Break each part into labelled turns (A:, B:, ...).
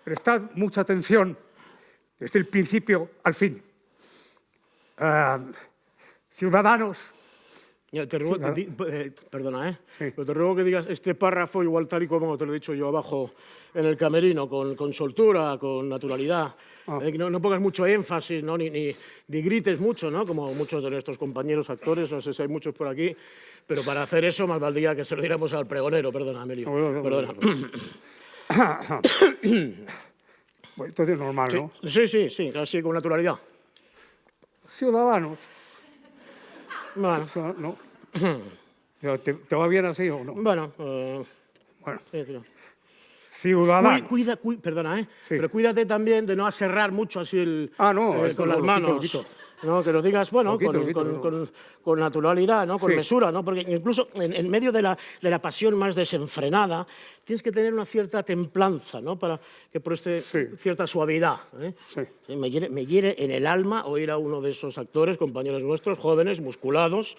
A: Prestad mucha atención desde el principio al fin. Ciudadanos.
B: Mira, te ruego, perdona, sí. Pero te ruego que digas este párrafo igual tal y como te lo he dicho yo abajo en el camerino, con soltura, con naturalidad. No pongas mucho énfasis, ¿no? ni grites mucho, ¿no? Como muchos de nuestros compañeros actores, no sé si hay muchos por aquí, pero para hacer eso más valdría que se lo diéramos al pregonero. Perdona, Amelio. Perdona.
A: Bueno, entonces es normal, ¿no?
B: Sí, así con naturalidad.
A: Ciudadanos.
B: Bueno.
A: ¿No? ¿Te va bien así o no?
B: Bueno.
A: Bueno.
B: Sí.
A: Ciudadanos.
B: Perdona,
A: sí.
B: Pero cuídate también de no aserrar mucho así con las manos.
A: Quito.
B: ¿No? Que lo digas, bueno, con naturalidad, ¿no? Con mesura, ¿no? Porque incluso en medio de la pasión más desenfrenada tienes que tener una cierta templanza, ¿no? Para que preste cierta suavidad.
A: Sí.
B: Me hiere en el alma oír a uno de esos actores, compañeros nuestros, jóvenes, musculados,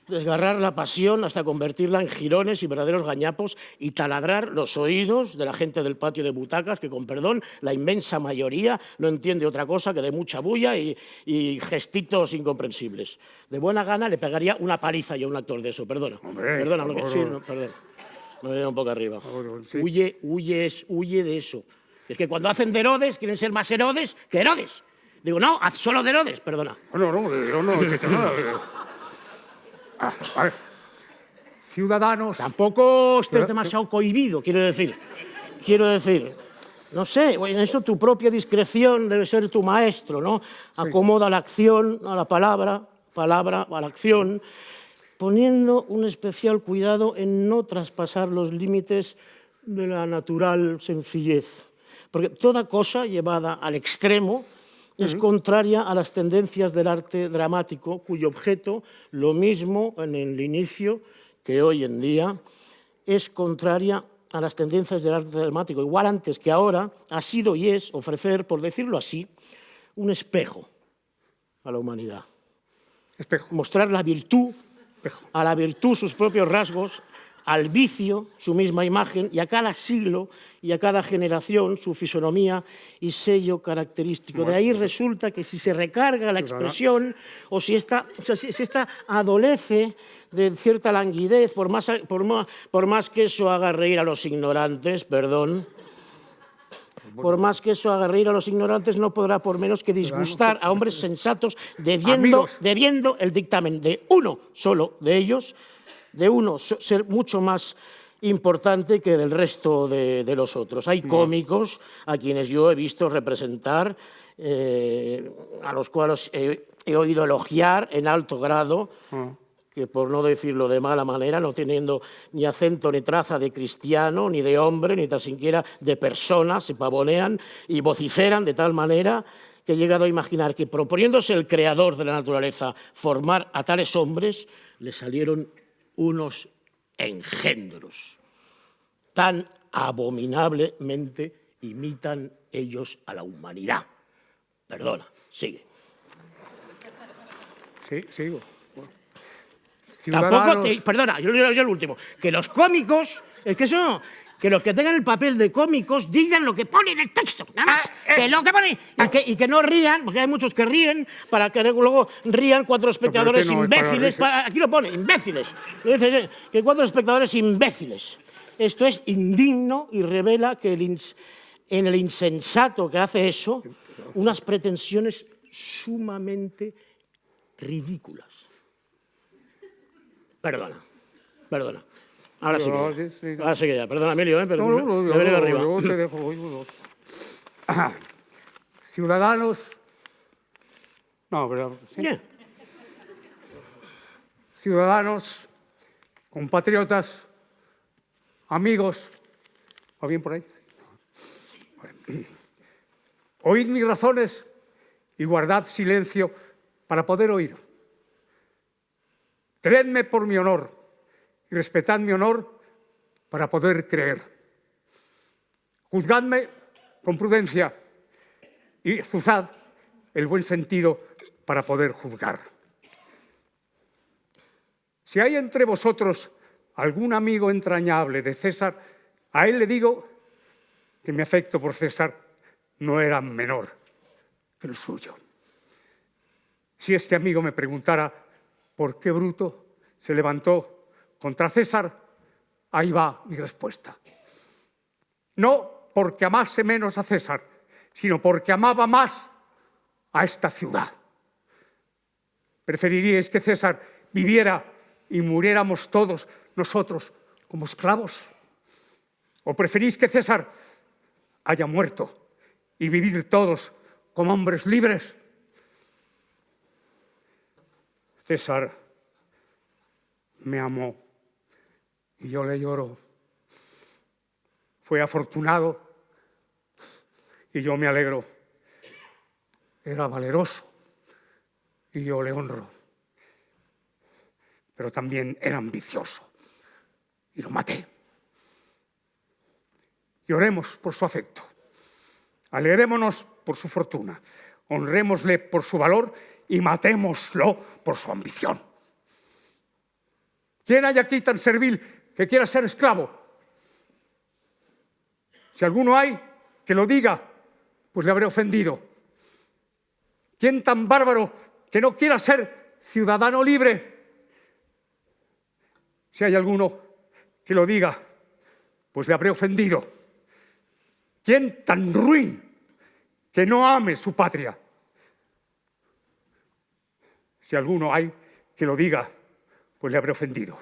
B: desgarrar la pasión hasta convertirla en jirones y verdaderos gañapos y taladrar los oídos de la gente del patio de butacas que, con perdón, la inmensa mayoría no entiende otra cosa que de mucha bulla y gestitos incomprensibles. De buena gana le pegaría una paliza yo a un actor de eso, perdona. Perdona, perdón. Me voy un poco arriba.
A: Sí.
B: Huye de eso. Es que cuando hacen de Herodes quieren ser más Herodes que Herodes. Digo, no, haz solo de Herodes, perdona.
A: No, que nada. A ver, ciudadanos.
B: Tampoco estés demasiado cohibido, quiero decir. No sé, en eso tu propia discreción debe ser tu maestro, ¿no? Acomoda la acción a la palabra a la acción, poniendo un especial cuidado en no traspasar los límites de la natural sencillez. Porque toda cosa llevada al extremo es contraria a las tendencias del arte dramático, cuyo objeto, lo mismo en el inicio que hoy en día, es contraria a las tendencias del arte dramático, igual antes que ahora, ha sido y es ofrecer, por decirlo así, un espejo a la humanidad. Mostrar la virtud, a la virtud sus propios rasgos, al vicio su misma imagen y a cada siglo y a cada generación su fisonomía y sello característico. De ahí resulta que si se recarga la expresión o si esta adolece de cierta languidez, por más que eso haga reír a los ignorantes, por más que eso haga reír a los ignorantes, no podrá por menos que disgustar a hombres sensatos debiendo el dictamen de uno solo de ellos, de uno ser mucho más importante que del resto de los otros. Hay cómicos a quienes yo he visto representar, a los cuales he oído elogiar en alto grado, que por no decirlo de mala manera, no teniendo ni acento ni traza de cristiano, ni de hombre, ni tan siquiera de persona, se pavonean y vociferan de tal manera que he llegado a imaginar que, proponiéndose el creador de la naturaleza formar a tales hombres, le salieron unos engendros. Tan abominablemente imitan ellos a la humanidad. Perdona, sigue.
A: Sí, sigo.
B: Tampoco, perdona, yo el último. Que los cómicos, es que eso, que los que tengan el papel de cómicos digan lo que pone en el texto, nada más. Que lo que pone, y que no rían, porque hay muchos que ríen, para que luego rían cuatro espectadores imbéciles. Aquí lo pone, imbéciles. Que cuatro espectadores imbéciles. Esto es indigno y revela que en el insensato que hace eso, unas pretensiones sumamente ridículas. Perdona. Ahora sí que ya. Perdona, Emilio, pero me he venido arriba.
A: Yo te dejo. Ciudadanos. No, pero sí.
B: ¿Qué?
A: Ciudadanos, compatriotas, amigos. ¿Va bien por ahí? Oíd mis razones y guardad silencio para poder oír. Creedme por mi honor y respetad mi honor para poder creer. Juzgadme con prudencia y usad el buen sentido para poder juzgar. Si hay entre vosotros algún amigo entrañable de César, a él le digo que mi afecto por César no era menor que el suyo. Si este amigo me preguntara por qué Bruto se levantó contra César, ahí va mi respuesta. No porque amase menos a César, sino porque amaba más a esta ciudad. ¿Preferiríais que César viviera y muriéramos todos nosotros como esclavos? ¿O preferís que César haya muerto y vivir todos como hombres libres? César me amó y yo le lloro. Fue afortunado y yo me alegro. Era valeroso y yo le honro. Pero también era ambicioso y lo maté. Lloremos por su afecto, alegrémonos por su fortuna, honrémosle por su valor y matémoslo por su ambición. ¿Quién hay aquí tan servil que quiera ser esclavo? Si alguno hay, que lo diga, pues le habré ofendido. ¿Quién tan bárbaro que no quiera ser ciudadano libre? Si hay alguno que lo diga, pues le habré ofendido. ¿Quién tan ruin que no ame su patria? Si alguno hay que lo diga, pues le habré ofendido.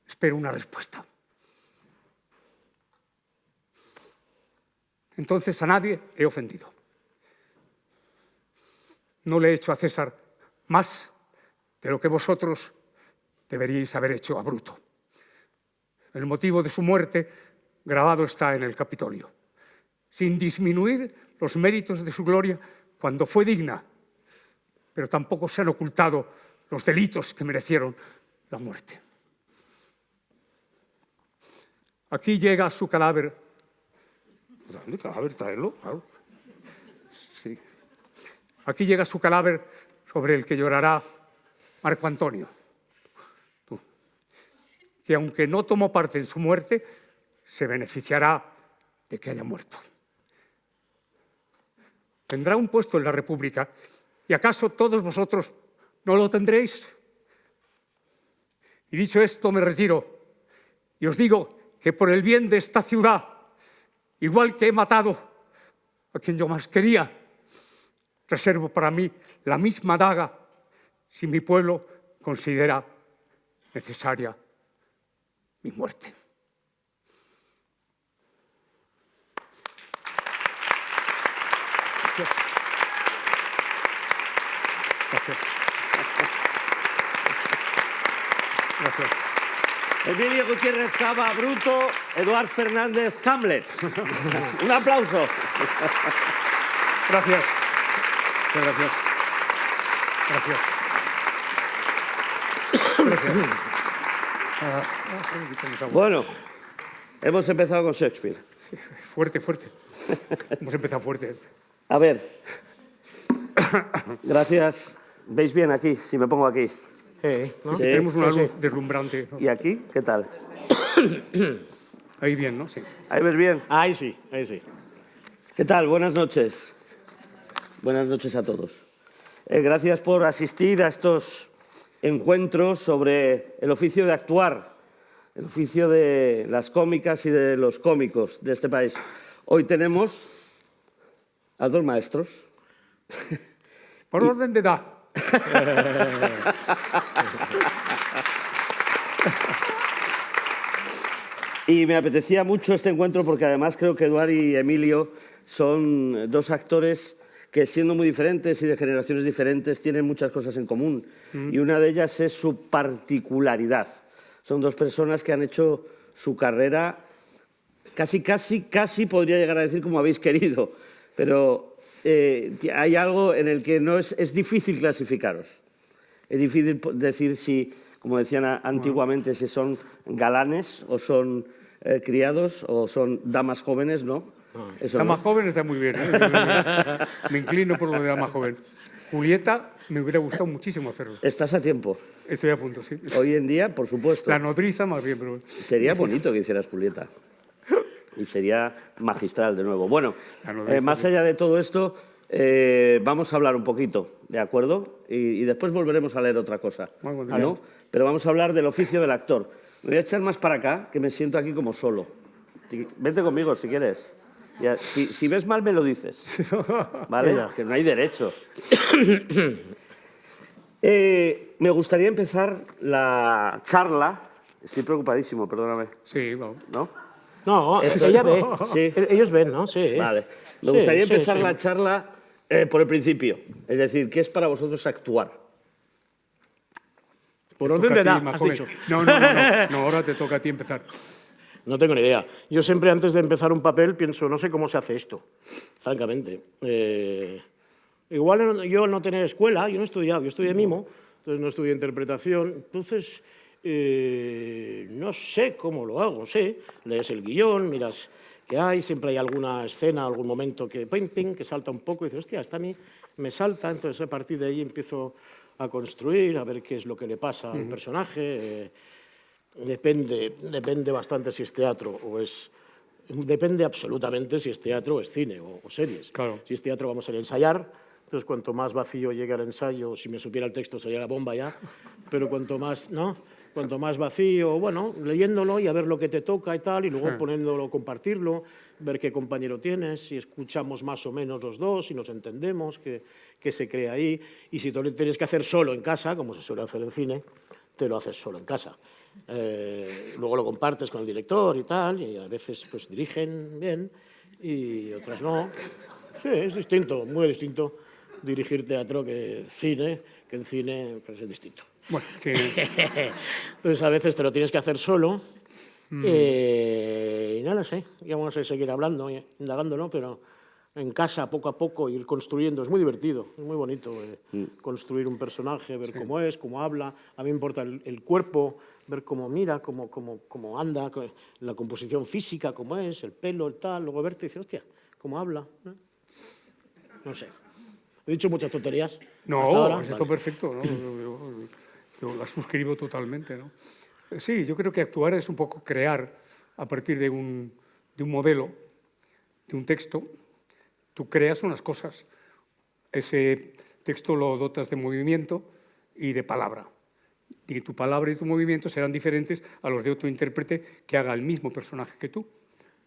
A: Espero una respuesta. Entonces a nadie he ofendido. No le he hecho a César más de lo que vosotros deberíais haber hecho a Bruto. El motivo de su muerte grabado está en el Capitolio, sin disminuir los méritos de su gloria cuando fue digna, pero tampoco se han ocultado los delitos que merecieron la muerte. Aquí llega su cadáver. Dale, cadáver, tráelo, claro. Sí. Aquí llega su cadáver sobre el que llorará Marco Antonio, que aunque no tomó parte en su muerte, se beneficiará de que haya muerto. Tendrá un puesto en la República, ¿y acaso todos vosotros no lo tendréis? Y dicho esto, me retiro y os digo que por el bien de esta ciudad, igual que he matado a quien yo más quería, reservo para mí la misma daga si mi pueblo considera necesaria mi muerte. Gracias. Gracias. Gracias.
C: Emilio Gutiérrez Cava, Bruto, Eduard Fernández, Hamlet. Un aplauso.
A: Gracias. Muchas gracias. Gracias. Gracias.
C: Bueno, hemos empezado con Shakespeare.
A: Sí, fuerte, fuerte. Hemos empezado fuerte.
C: A ver. Gracias. ¿Veis bien aquí? Si me pongo aquí.
B: ¿no?
C: Sí.
A: Tenemos una luz deslumbrante.
C: ¿Y aquí? ¿Qué tal?
A: Ahí bien, ¿no? Sí.
C: ¿Ahí ves bien?
B: Ahí sí, ahí sí.
C: ¿Qué tal? Buenas noches. Buenas noches a todos. Gracias por asistir a estos encuentros sobre el oficio de actuar, el oficio de las cómicas y de los cómicos de este país. Hoy tenemos a dos maestros.
A: Por orden de edad.
C: Y me apetecía mucho este encuentro porque además creo que Eduard y Emilio son dos actores que, siendo muy diferentes y de generaciones diferentes, tienen muchas cosas en común. Y una de ellas es su particularidad. Son dos personas que han hecho su carrera casi podría llegar a decir como habéis querido, pero hay algo en el que no es difícil clasificaros. Es difícil decir si, como decían antiguamente, si son galanes o son criados o son damas jóvenes, ¿no? Eso
A: Dama
C: no.
A: joven está muy bien, ¿eh? Me inclino por lo de dama joven. Julieta, me hubiera gustado muchísimo hacerlo.
C: Estás a tiempo.
A: Estoy a punto, sí.
C: Hoy en día, por supuesto.
A: La nodriza más bien, pero...
C: Sería bonito que hicieras Julieta. Y sería magistral de nuevo. Bueno, más allá de todo esto, vamos a hablar un poquito, ¿de acuerdo? Y después volveremos a leer otra cosa, ¿no? Pero vamos a hablar del oficio del actor. Me voy a echar más para acá, que me siento aquí como solo. Vente conmigo si quieres. Ya, si ves mal, me lo dices. ¿Vale? Que no hay derecho. Me gustaría empezar la charla. Estoy preocupadísimo, perdóname.
A: Sí, vamos.
C: ¿No?
B: No, ella ve.
C: Sí.
B: Ellos ven, ¿no? Sí.
C: Vale. Me gustaría
B: Sí,
C: empezar
B: sí.
C: la charla por el principio. Es decir, ¿qué es para vosotros actuar?
B: Por
A: Toca
B: orden
A: a
B: de
A: ti,
B: edad,
A: más
B: has
A: joven.
B: dicho.
A: No, ahora te toca a ti empezar.
B: No tengo ni idea. Yo siempre antes de empezar un papel pienso, no sé cómo se hace esto, francamente. Igual yo al no tener escuela, yo no he estudiado, yo estudié mimo, entonces no estudié interpretación, entonces no sé cómo lo hago, sé, lees el guión, miras qué hay, siempre hay alguna escena, algún momento que ping, ping, que salta un poco y dices, hostia, esta a mí me salta, entonces a partir de ahí empiezo a construir, a ver qué es lo que le pasa al personaje. Depende bastante si es teatro o es... Depende absolutamente si es teatro o es cine o series.
A: Claro.
B: Si es teatro vamos a ir a ensayar, entonces cuanto más vacío llegue al ensayo, si me supiera el texto sería la bomba ya, pero cuanto más, ¿no? Cuanto más vacío, bueno, leyéndolo y a ver lo que te toca y tal, y luego poniéndolo, compartirlo, ver qué compañero tienes, si escuchamos más o menos los dos, si nos entendemos, qué se crea ahí, y si tú lo tienes que hacer solo en casa, como se suele hacer en cine, te lo haces solo en casa. Luego lo compartes con el director y tal, y a veces pues dirigen bien y otras no. Sí, es distinto, muy distinto dirigir teatro que cine, que en cine pues es distinto.
A: Bueno, sí.
B: Entonces a veces te lo tienes que hacer solo y no lo sé, ya vamos a seguir hablando, indagando, ¿no? Pero en casa, poco a poco, ir construyendo, es muy divertido, es muy bonito construir un personaje, ver cómo es, cómo habla. A mí me importa el cuerpo, ver cómo mira, cómo anda, la composición física, cómo es, el pelo, el tal, luego verte y decir, hostia, cómo habla. No sé. ¿He dicho muchas tonterías?
A: No,
B: hasta ahora?
A: está
B: Vale.
A: perfecto, ¿no? Yo la suscribo totalmente, ¿no? Sí, yo creo que actuar es un poco crear a partir de un modelo, de un texto. Tú creas unas cosas. Ese texto lo dotas de movimiento y de palabra. Y tu palabra y tu movimiento serán diferentes a los de otro intérprete que haga el mismo personaje que tú.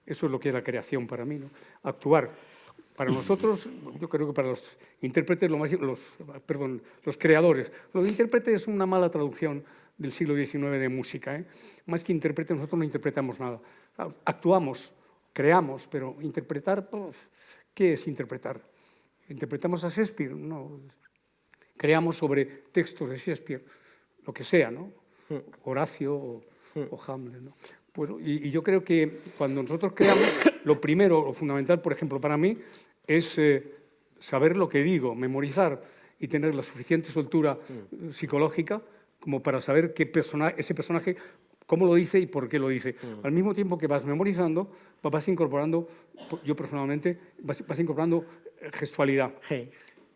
A: Eso es lo que es la creación para mí, ¿no? Actuar. Para nosotros, yo creo que para los intérpretes, los creadores. Los intérpretes es una mala traducción del siglo XIX de música, ¿eh? Más que intérprete, nosotros no interpretamos nada. Actuamos, creamos, pero interpretar, pues, ¿qué es interpretar? ¿Interpretamos a Shakespeare? No. Creamos sobre textos de Shakespeare, lo que sea, ¿no? Horacio o Hamlet, ¿no? Pues, y yo creo que cuando nosotros creamos, lo primero, lo fundamental, por ejemplo, para mí, es saber lo que digo, memorizar y tener la suficiente soltura psicológica como para saber ese personaje, cómo lo dice y por qué lo dice. Al mismo tiempo que vas memorizando, vas incorporando, yo personalmente, vas incorporando gestualidad.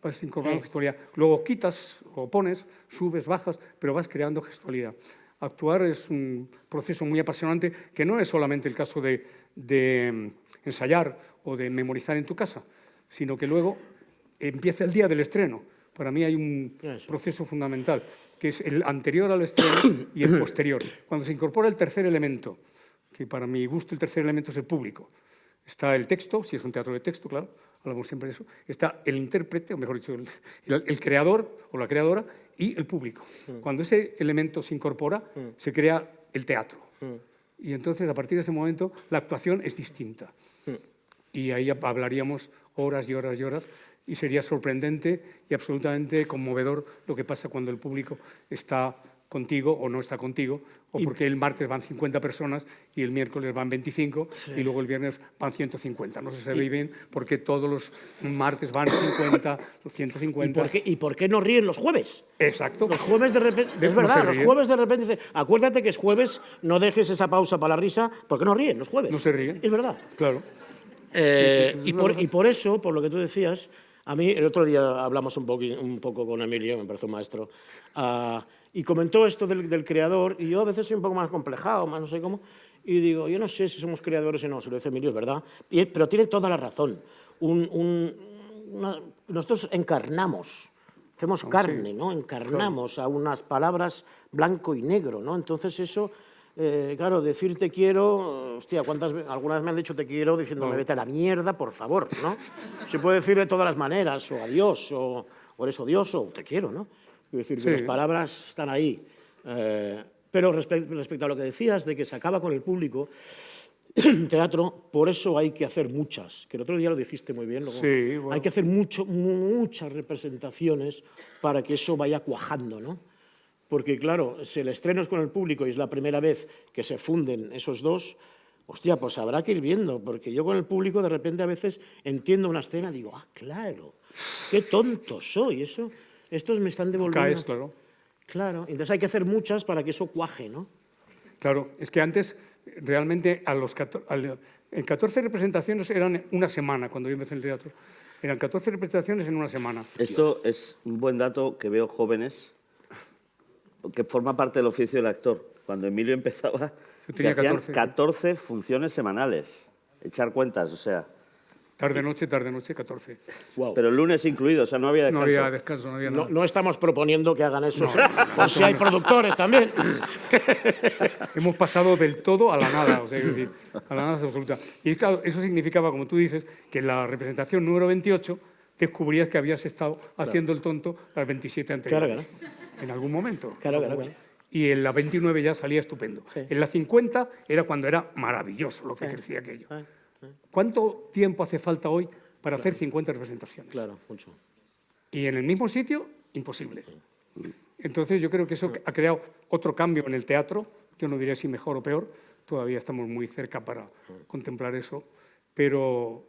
A: Vas incorporando gestualidad. Luego quitas o pones, subes, bajas, pero vas creando gestualidad. Actuar es un proceso muy apasionante que no es solamente el caso de ensayar o de memorizar en tu casa, sino que luego empieza el día del estreno. Para mí hay un proceso fundamental, que es el anterior al estreno y el posterior. Cuando se incorpora el tercer elemento, que para mi gusto el tercer elemento es el público. Está el texto, si es un teatro de texto, claro, hablamos siempre de eso. Está el intérprete, o mejor dicho, el creador o la creadora, y el público. Cuando ese elemento se incorpora, se crea el teatro. Y entonces, a partir de ese momento, la actuación es distinta. Y ahí hablaríamos horas y horas y horas, y sería sorprendente y absolutamente conmovedor lo que pasa cuando el público está contigo o no está contigo, o porque el martes van 50 personas y el miércoles van 25 y luego el viernes van 150. No se sabe bien por qué todos los martes van 50, 150.
B: ¿Y por qué no ríen los jueves?
A: Exacto.
B: Los jueves de repente... Es
A: No
B: verdad,
A: se
B: los
A: ríen.
B: jueves de repente dicen, acuérdate que es jueves, no dejes esa pausa para la risa, ¿por qué no ríen los jueves?
A: No se ríen.
B: Es verdad.
A: Claro.
B: Y por eso, por lo que tú decías, a mí el otro día hablamos un poco con Emilio, me parece un maestro, y comentó esto del creador, y yo a veces soy un poco más complejado, más no sé cómo, y digo, yo no sé si somos creadores o no, se lo dice Emilio, es verdad, pero tiene toda la razón. Nosotros encarnamos, hacemos carne, ¿no? Encarnamos a unas palabras blanco y negro, ¿no? Entonces eso... claro, decir te quiero, hostia, algunas me han dicho te quiero diciéndome vete a la mierda, por favor, ¿no? Se puede decir de todas las maneras, o adiós, o eres odioso, o te quiero, ¿no? Es decir, que las palabras están ahí. Pero respecto a lo que decías de que se acaba con el público, teatro, por eso hay que hacer muchas, que el otro día lo dijiste muy bien, luego,
A: bueno.
B: hay que hacer muchas representaciones para que eso vaya cuajando, ¿no? Porque, claro, si el estreno es con el público y es la primera vez que se funden esos dos, hostia, pues habrá que ir viendo, porque yo con el público de repente a veces entiendo una escena y digo, claro, qué tonto soy, estos me están devolviendo...
A: Caes, claro.
B: Claro, entonces hay que hacer muchas para que eso cuaje, ¿no?
A: Claro, es que antes realmente en 14 representaciones eran una semana, cuando yo empecé en el teatro. Eran 14 representaciones en una semana.
C: Esto es un buen dato que veo jóvenes, que forma parte del oficio del actor. Cuando Emilio empezaba,
A: Yo
C: se
A: tenía
C: hacían
A: 14.
C: 14 funciones semanales. Echar cuentas, o sea.
A: Tarde-noche, 14.
B: Wow.
C: Pero el lunes incluido, o sea, no había descanso.
A: No había descanso, no había nada.
B: No estamos proponiendo que hagan eso, por si hay productores también.
A: Hemos pasado del todo a la nada, o sea, es decir, a la nada absoluta. Y claro, eso significaba, como tú dices, que en la representación número 28 descubrías que habías estado haciendo el tonto las 27 anteriores.
B: Claro.
A: En algún momento.
B: Claro.
A: Y en la 29 ya salía estupendo.
B: Sí.
A: En la 50 era cuando era maravilloso lo que crecía aquello. ¿Cuánto tiempo hace falta hoy para hacer 50 representaciones?
B: Claro, mucho.
A: Y en el mismo sitio, imposible. Entonces yo creo que eso ha creado otro cambio en el teatro, yo no diré si mejor o peor, todavía estamos muy cerca para contemplar eso, pero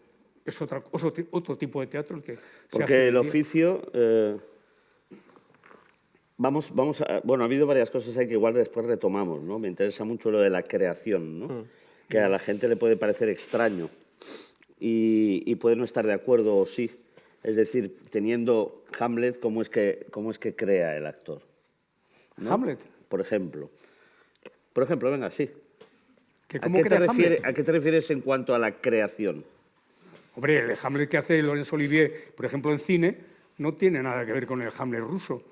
A: es otro tipo de teatro el que se hace.
C: Porque el
A: hoy día.
C: oficio... Bueno, ha habido varias cosas ahí que igual después retomamos, ¿no? Me interesa mucho lo de la creación, ¿no? Que a la gente le puede parecer extraño y puede no estar de acuerdo o sí. Es decir, teniendo Hamlet, ¿cómo es que crea el actor? ¿No?
A: ¿Hamlet?
C: Por ejemplo. Por ejemplo, venga, sí.
A: ¿Cómo crea Hamlet?
C: ¿A qué te refieres en cuanto a la creación?
A: Hombre, el Hamlet que hace Laurence Olivier, por ejemplo, en cine, no tiene nada que ver con el Hamlet ruso.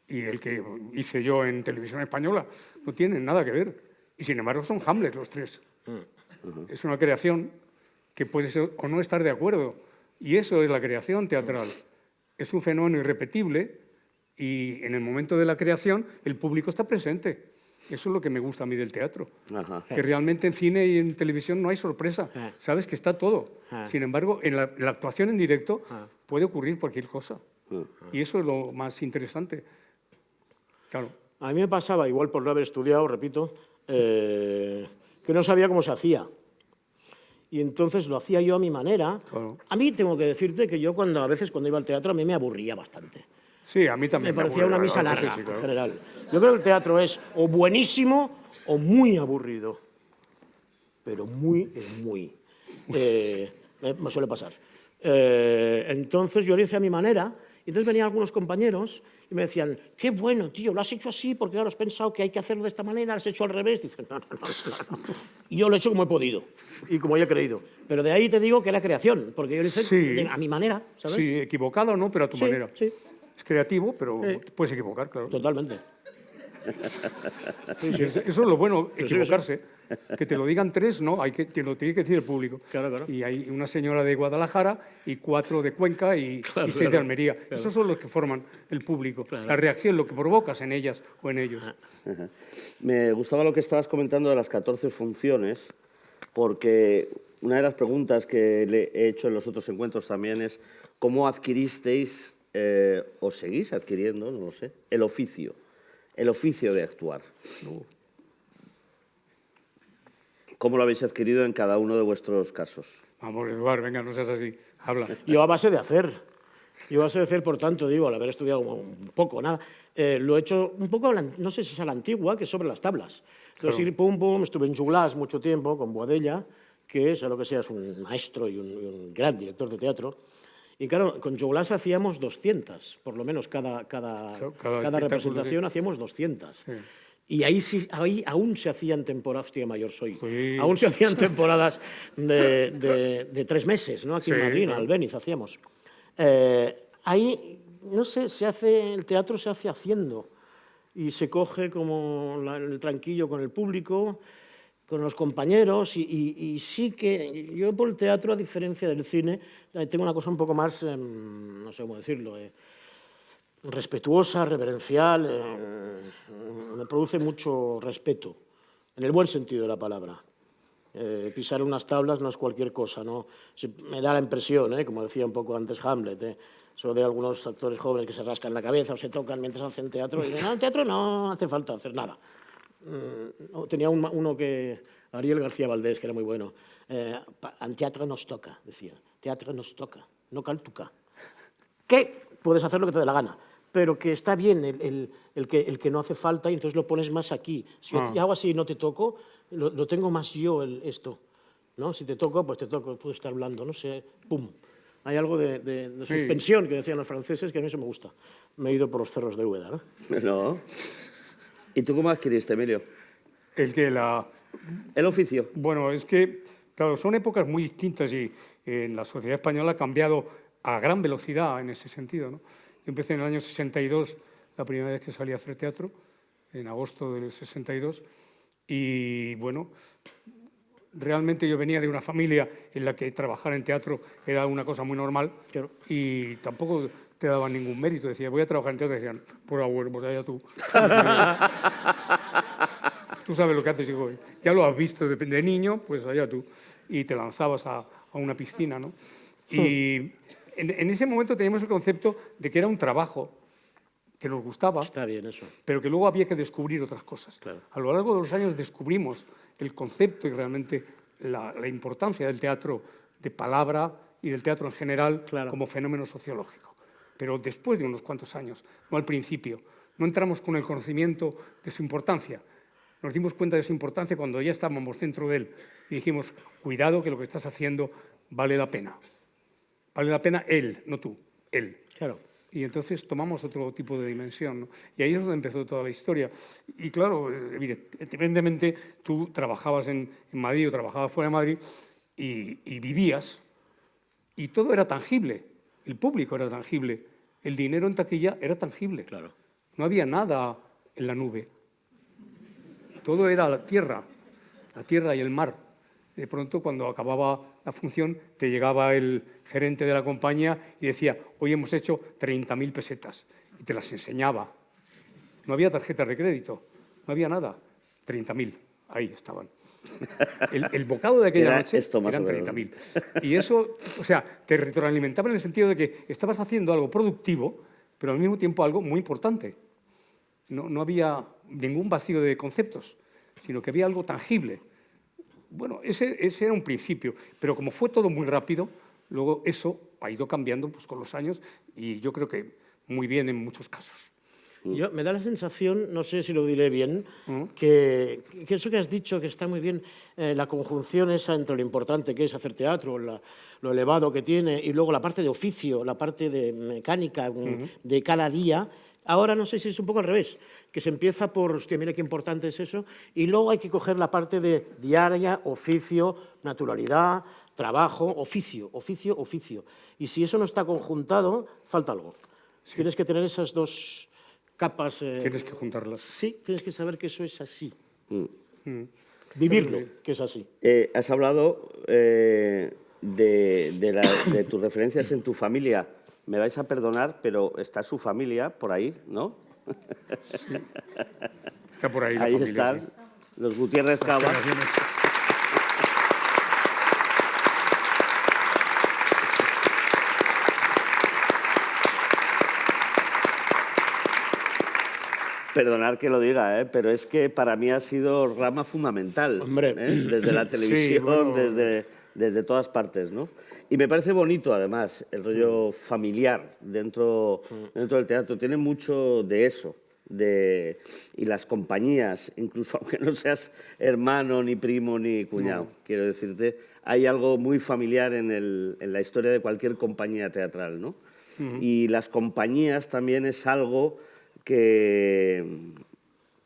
A: Y el que hice yo en televisión española no tiene nada que ver. Y sin embargo son Hamlet los tres. Es una creación que puede ser o no estar de acuerdo. Y eso es la creación teatral. Es un fenómeno irrepetible y en el momento de la creación el público está presente. Eso es lo que me gusta a mí del teatro.
C: Ajá.
A: Que realmente en cine y en televisión no hay sorpresa. Sabes que está todo. Sin embargo, en la actuación en directo puede ocurrir cualquier cosa. Y eso es lo más interesante. Claro.
B: A mí me pasaba, igual por no haber estudiado, repito, que no sabía cómo se hacía. Y entonces lo hacía yo a mi manera.
A: Claro.
B: A mí tengo que decirte que yo a veces cuando iba al teatro a mí me aburría bastante.
A: Sí, a mí también.
B: Me parecía una misa
A: aburre,
B: larga,
A: sí, claro.
B: en general. Yo creo que el teatro es o buenísimo o muy aburrido. Pero muy es muy. Me suele pasar. Entonces yo lo hice a mi manera, y entonces venían algunos compañeros y me decían, qué bueno, tío, lo has hecho así porque claro, has pensado que hay que hacerlo de esta manera, lo has hecho al revés. Dicen, no. Y yo lo he hecho como he podido y como yo he creído. Pero de ahí te digo que era creación, porque yo lo hice a mi manera, ¿sabes?
A: Sí, equivocado no, pero a tu manera.
B: Sí,
A: Es creativo, pero te puedes equivocar, claro.
B: totalmente.
A: Sí, eso es lo bueno, equivocarse. Que te lo digan tres, no, te lo tiene que decir el público.
B: Claro.
A: Y hay una señora de Guadalajara y 4 de Cuenca y 6 de Almería. Claro. Esos son los que forman el público. Claro. La reacción, lo que provocas en ellas o en ellos.
C: Ajá. Me gustaba lo que estabas comentando de las 14 funciones, porque una de las preguntas que le he hecho en los otros encuentros también es ¿cómo adquiristeis o seguís adquiriendo, no lo sé, el oficio? el oficio de actuar. ¿Cómo lo habéis adquirido en cada uno de vuestros casos?
A: Vamos, Eduard, venga, no seas así, habla.
B: Yo a base de hacer. Yo a base de hacer, por tanto, digo, al haber estudiado un poco, nada, lo he hecho un poco, no sé si es a la antigua, que es sobre las tablas. Entonces, ir pum, pum, estuve en Joglàs mucho tiempo, con Boadella, que sea lo que sea, es un maestro y un gran director de teatro. Y claro, con Joglàs hacíamos 200, por lo menos cada representación hacíamos 200. Sí. Y ahí aún se hacían temporadas, hostia, mayor soy, sí. Aún se hacían temporadas de 3 meses, ¿no? Aquí sí, en Madrid, claro. En Albéniz hacíamos. Ahí, no sé, el teatro se hace haciendo y se coge como el tranquillo con el público, con los compañeros y sí que yo por el teatro, a diferencia del cine, tengo una cosa un poco más, no sé cómo decirlo, respetuosa, reverencial, me produce mucho respeto, en el buen sentido de la palabra. Pisar unas tablas no es cualquier cosa, ¿no? Me da la impresión, como decía un poco antes Hamlet, eso de algunos actores jóvenes que se rascan la cabeza o se tocan mientras hacen teatro y dicen, no, en teatro no hace falta hacer nada. Tenía uno Ariel García Valdés, que era muy bueno, en teatro nos toca, decía, teatro nos toca, no cal tocar. Que puedes hacer lo que te dé la gana, pero que está bien el que no hace falta y entonces lo pones más aquí. Si yo hago así y no te toco, lo tengo más yo esto, ¿no? Si te toco, pues te toco, puedo estar hablando, no sé, pum. Hay algo de suspensión, que decían los franceses, que a mí eso me gusta. Me he ido por los cerros de Úbeda, ¿no?
C: No. ¿Y tú cómo adquiriste, Emilio? El oficio.
A: Bueno, es que, claro, son épocas muy distintas y en la sociedad española ha cambiado a gran velocidad en ese sentido, ¿no? Yo empecé en el año 62, la primera vez que salí a hacer teatro, en agosto del 62, y bueno, realmente yo venía de una familia en la que trabajar en teatro era una cosa muy normal, claro, y tampoco te daban ningún mérito. Decía, voy a trabajar en teatro, y decían, pues bueno, pues allá tú. Tú sabes lo que haces, hijo. Ya lo has visto de niño, pues allá tú. Y te lanzabas a una piscina, ¿no? Y en ese momento teníamos el concepto de que era un trabajo que nos gustaba.
B: Está bien eso.
A: Pero que luego había que descubrir otras cosas.
B: Claro.
A: A lo largo de los años descubrimos el concepto y realmente la importancia del teatro de palabra y del teatro en general, claro, como fenómeno sociológico. Pero después de unos cuantos años, no al principio. No entramos con el conocimiento de su importancia. Nos dimos cuenta de su importancia cuando ya estábamos dentro de él y dijimos, cuidado que lo que estás haciendo vale la pena. Vale la pena él, no tú, él.
B: Claro.
A: Y entonces tomamos otro tipo de dimensión, ¿no? Y ahí es donde empezó toda la historia. Y claro, evidentemente tú trabajabas en Madrid o trabajabas fuera de Madrid y vivías y todo era tangible. El público era tangible. El dinero en taquilla era tangible.
B: Claro.
A: No había nada en la nube. Todo era la tierra y el mar. De pronto, cuando acababa la función, te llegaba el gerente de la compañía y decía, hoy hemos hecho 30.000 pesetas. Y te las enseñaba. No había tarjetas de crédito, no había nada. 30.000, ahí estaban. El bocado de aquella noche eran 30.000. Y eso, o sea, te retroalimentaba en el sentido de que estabas haciendo algo productivo, pero al mismo tiempo algo muy importante. No había ningún vacío de conceptos, sino que había algo tangible. Bueno, ese era un principio, pero como fue todo muy rápido, luego eso ha ido cambiando pues, con los años y yo creo que muy bien en muchos casos.
B: Me da la sensación, no sé si lo diré bien, que eso que has dicho, que está muy bien, la conjunción esa entre lo importante que es hacer teatro, lo elevado que tiene, y luego la parte de oficio, la parte de mecánica de cada día. Ahora no sé si es un poco al revés, que se empieza por, hostia, mira qué importante es eso, y luego hay que coger la parte de diaria, oficio, naturalidad, trabajo, oficio. Y si eso no está conjuntado, falta algo. Sí. Tienes que tener esas dos capas.
A: Tienes que juntarlas.
B: Sí, tienes que saber que eso es así. Vivirlo, que es así.
C: Has hablado de tus referencias en tu familia. Me vais a perdonar, pero está su familia por ahí, ¿no?
A: Sí. Está por ahí la
C: familia. Ahí están, sí. Los Gutiérrez Cava. Perdonad que lo diga, pero es que para mí ha sido rama fundamental.
B: Hombre.
C: Desde la televisión,
A: Sí, bueno.
C: desde todas partes, ¿no? Y me parece bonito, además, el rollo familiar dentro del teatro. Tiene mucho de eso. Y las compañías, incluso aunque no seas hermano, ni primo, ni cuñado, quiero decirte, hay algo muy familiar en la historia de cualquier compañía teatral, ¿no? Y las compañías también es algo que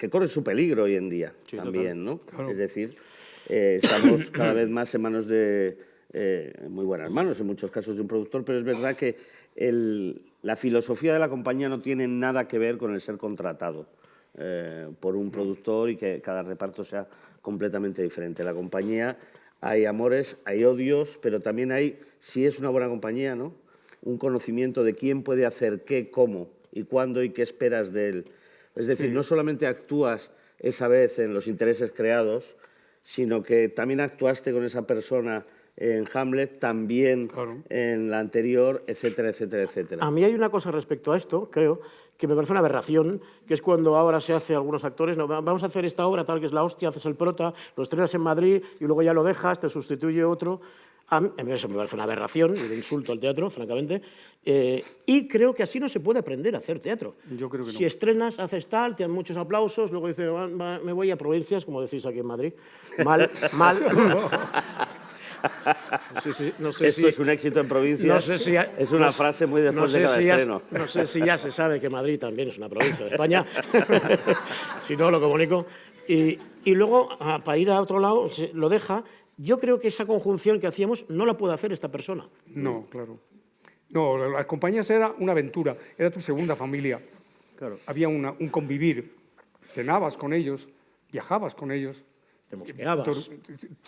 C: corre su peligro hoy en día, también, ¿no?
A: Claro.
C: Es decir, estamos cada vez más en manos de muy buenas manos, en muchos casos de un productor, pero es verdad que la filosofía de la compañía no tiene nada que ver con el ser contratado por un productor y que cada reparto sea completamente diferente. La compañía, hay amores, hay odios, pero también hay, si es una buena compañía, ¿no?, un conocimiento de quién puede hacer qué, cómo y cuándo y qué esperas de él. Es decir, no solamente actúas esa vez en los intereses creados, sino que también actuaste con esa persona en Hamlet, también en la anterior, etcétera, etcétera, etcétera.
B: A mí hay una cosa respecto a esto, creo, que me parece una aberración, que es cuando ahora se hace algunos actores, no, vamos a hacer esta obra tal que es la hostia, haces el prota, lo estrenas en Madrid y luego ya lo dejas, te sustituye otro. A mí eso me parece una aberración y un insulto al teatro, francamente, y creo que así no se puede aprender a hacer teatro.
A: Yo creo que no.
B: Si estrenas, haces tal, te dan muchos aplausos, luego dices, me voy a provincias, como decís aquí en Madrid. Mal. No sé
C: Esto
B: si,
C: es un éxito en provincia.
B: no sé si
C: es una frase muy después de cada estreno.
B: No sé si ya se sabe que Madrid también es una provincia de España. Si no, lo comunico. Y luego, para ir a otro lado, lo deja. Yo creo que esa conjunción que hacíamos no la puede hacer esta persona.
A: No, claro. No, las compañías era una aventura, era tu segunda familia.
B: Claro.
A: Había un convivir, cenabas con ellos, viajabas con ellos.
B: Te mosqueabas.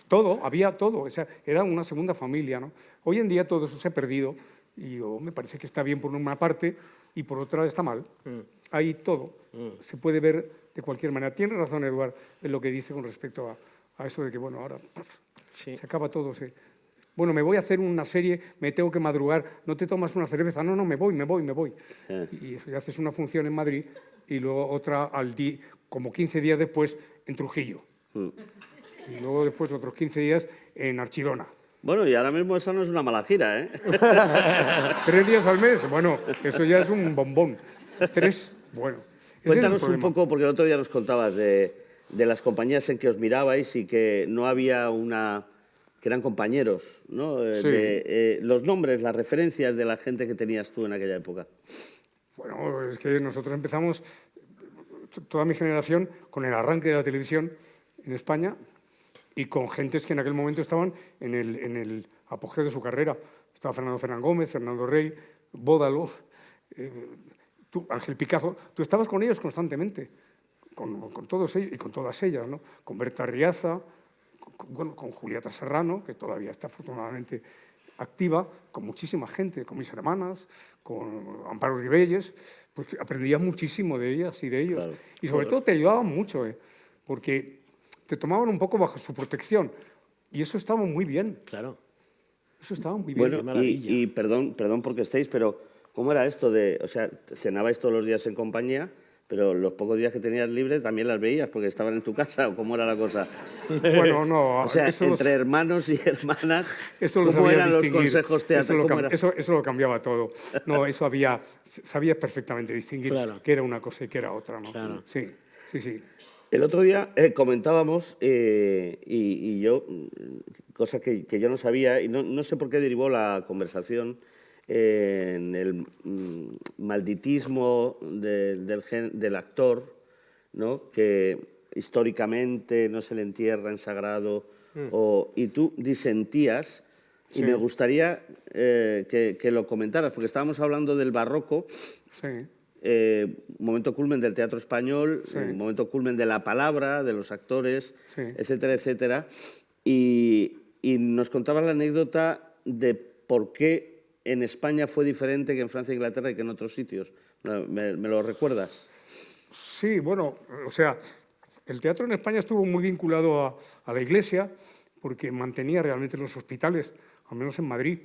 A: Todo, había todo, o sea, era una segunda familia, ¿no? Hoy en día todo eso se ha perdido y me parece que está bien por una parte y por otra está mal. Hay todo, se puede ver de cualquier manera. Tiene razón Eduard en lo que dice con respecto a eso de que, bueno, ahora se acaba todo. Bueno, me voy a hacer una serie, me tengo que madrugar, no te tomas una cerveza, no, me voy. Y haces una función en Madrid y luego otra como 15 días después en Trujillo. Y luego después otros 15 días en Archidona.
C: Bueno, y ahora mismo esa no es una mala gira, ¿eh?
A: 3 días al mes, bueno, eso ya es un bombón. 3, bueno.
C: Cuéntanos un poco, porque el otro día nos contabas de las compañías en que os mirabais y que no había que eran compañeros, ¿no?
A: Sí.
C: Los nombres, las referencias de la gente que tenías tú en aquella época.
A: Bueno, es que nosotros empezamos, toda mi generación, con el arranque de la televisión en España y con gentes que en aquel momento estaban en el apogeo de su carrera. Estaba Fernando Fernán Gómez, Fernando Rey, Bódalo, Ángel Picazo. Tú estabas con ellos constantemente, con todos ellos y con todas ellas, ¿no? Con Berta Riaza, con Julieta Serrano, que todavía está afortunadamente activa, con muchísima gente, con mis hermanas, con Amparo Ribelles, pues aprendías muchísimo de ellas y de ellos. Claro. Y sobre todo te ayudaban mucho, porque te tomaban un poco bajo su protección. Y eso estaba muy bien.
B: Claro.
A: Eso estaba muy bien.
C: Bueno, y perdón porque estéis, pero ¿cómo era esto o sea, cenabais todos los días en compañía, pero los pocos días que tenías libre también las veías porque estaban en tu casa, o cómo era la cosa?
A: Bueno, no.
C: O sea, entre hermanos y hermanas, ¿cómo eran los consejos teatrales?
A: Eso lo cambiaba todo. No, sabías perfectamente distinguir qué era una cosa y qué era otra, ¿no?
B: Claro.
A: Sí.
C: El otro día comentábamos, y yo, cosa que yo no sabía, y no sé por qué derivó la conversación, en el malditismo del actor, ¿no?, que históricamente no se le entierra en sagrado, y tú disentías, y me gustaría que lo comentaras, porque estábamos hablando del barroco, momento culmen del teatro español, momento culmen de la palabra, de los actores, etcétera, etcétera, y nos contabas la anécdota de por qué en España fue diferente que en Francia e Inglaterra y que en otros sitios. ¿Me lo recuerdas?
A: Sí, bueno, o sea, el teatro en España estuvo muy vinculado a la Iglesia porque mantenía realmente los hospitales, al menos en Madrid,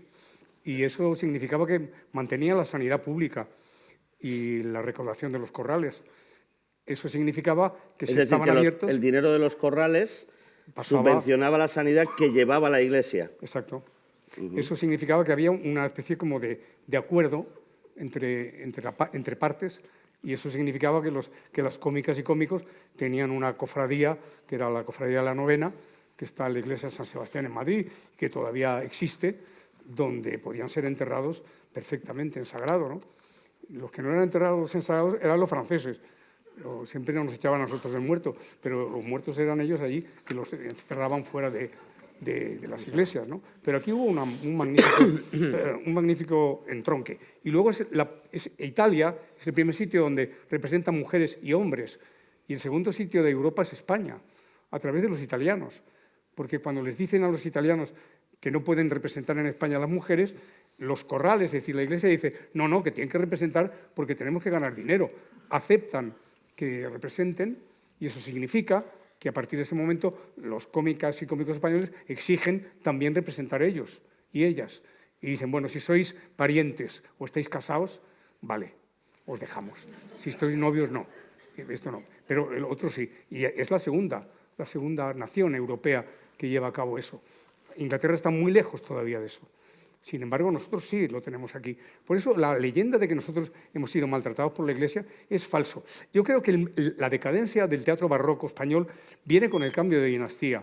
A: y eso significaba que mantenía la sanidad pública y la recaudación de los corrales. Eso significaba que
C: Es
A: si
C: decir,
A: estaban
C: que
A: abiertos...
C: el dinero de los corrales
A: pasaba-
C: subvencionaba la sanidad que llevaba la Iglesia.
A: Exacto. Eso significaba que había una especie como de acuerdo entre partes, y eso significaba que las cómicas y cómicos tenían una cofradía, que era la Cofradía de la Novena, que está en la iglesia de San Sebastián en Madrid, que todavía existe, donde podían ser enterrados perfectamente en sagrado, ¿no? Los que no eran enterrados en sagrado eran los franceses. Siempre nos echaban a nosotros el muerto, pero los muertos eran ellos allí, que los enterraban fuera de las iglesias, ¿no? Pero aquí hubo un magnífico entronque. Y luego Italia es el primer sitio donde representan mujeres y hombres, y el segundo sitio de Europa es España, a través de los italianos, porque cuando les dicen a los italianos que no pueden representar en España a las mujeres, los corrales, es decir, la Iglesia dice, no, que tienen que representar porque tenemos que ganar dinero. Aceptan que representen, y eso significa que a partir de ese momento los cómicas y cómicos españoles exigen también representar ellos y ellas. Y dicen, bueno, si sois parientes o estáis casados, vale, os dejamos. Si estáis novios, no. Esto no. Pero el otro sí. Y es la segunda nación europea que lleva a cabo eso. Inglaterra está muy lejos todavía de eso. Sin embargo, nosotros sí lo tenemos aquí. Por eso la leyenda de que nosotros hemos sido maltratados por la Iglesia es falso. Yo creo que la decadencia del teatro barroco español viene con el cambio de dinastía.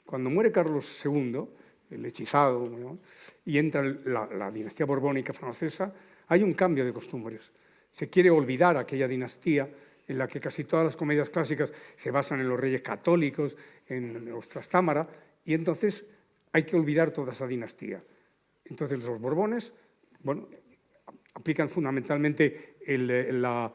A: Cuando muere Carlos II, el hechizado, ¿no?, y entra la dinastía borbónica francesa, hay un cambio de costumbres. Se quiere olvidar aquella dinastía en la que casi todas las comedias clásicas se basan en los reyes católicos, en los Trastámara, y entonces hay que olvidar toda esa dinastía. Entonces los Borbones, bueno, aplican fundamentalmente la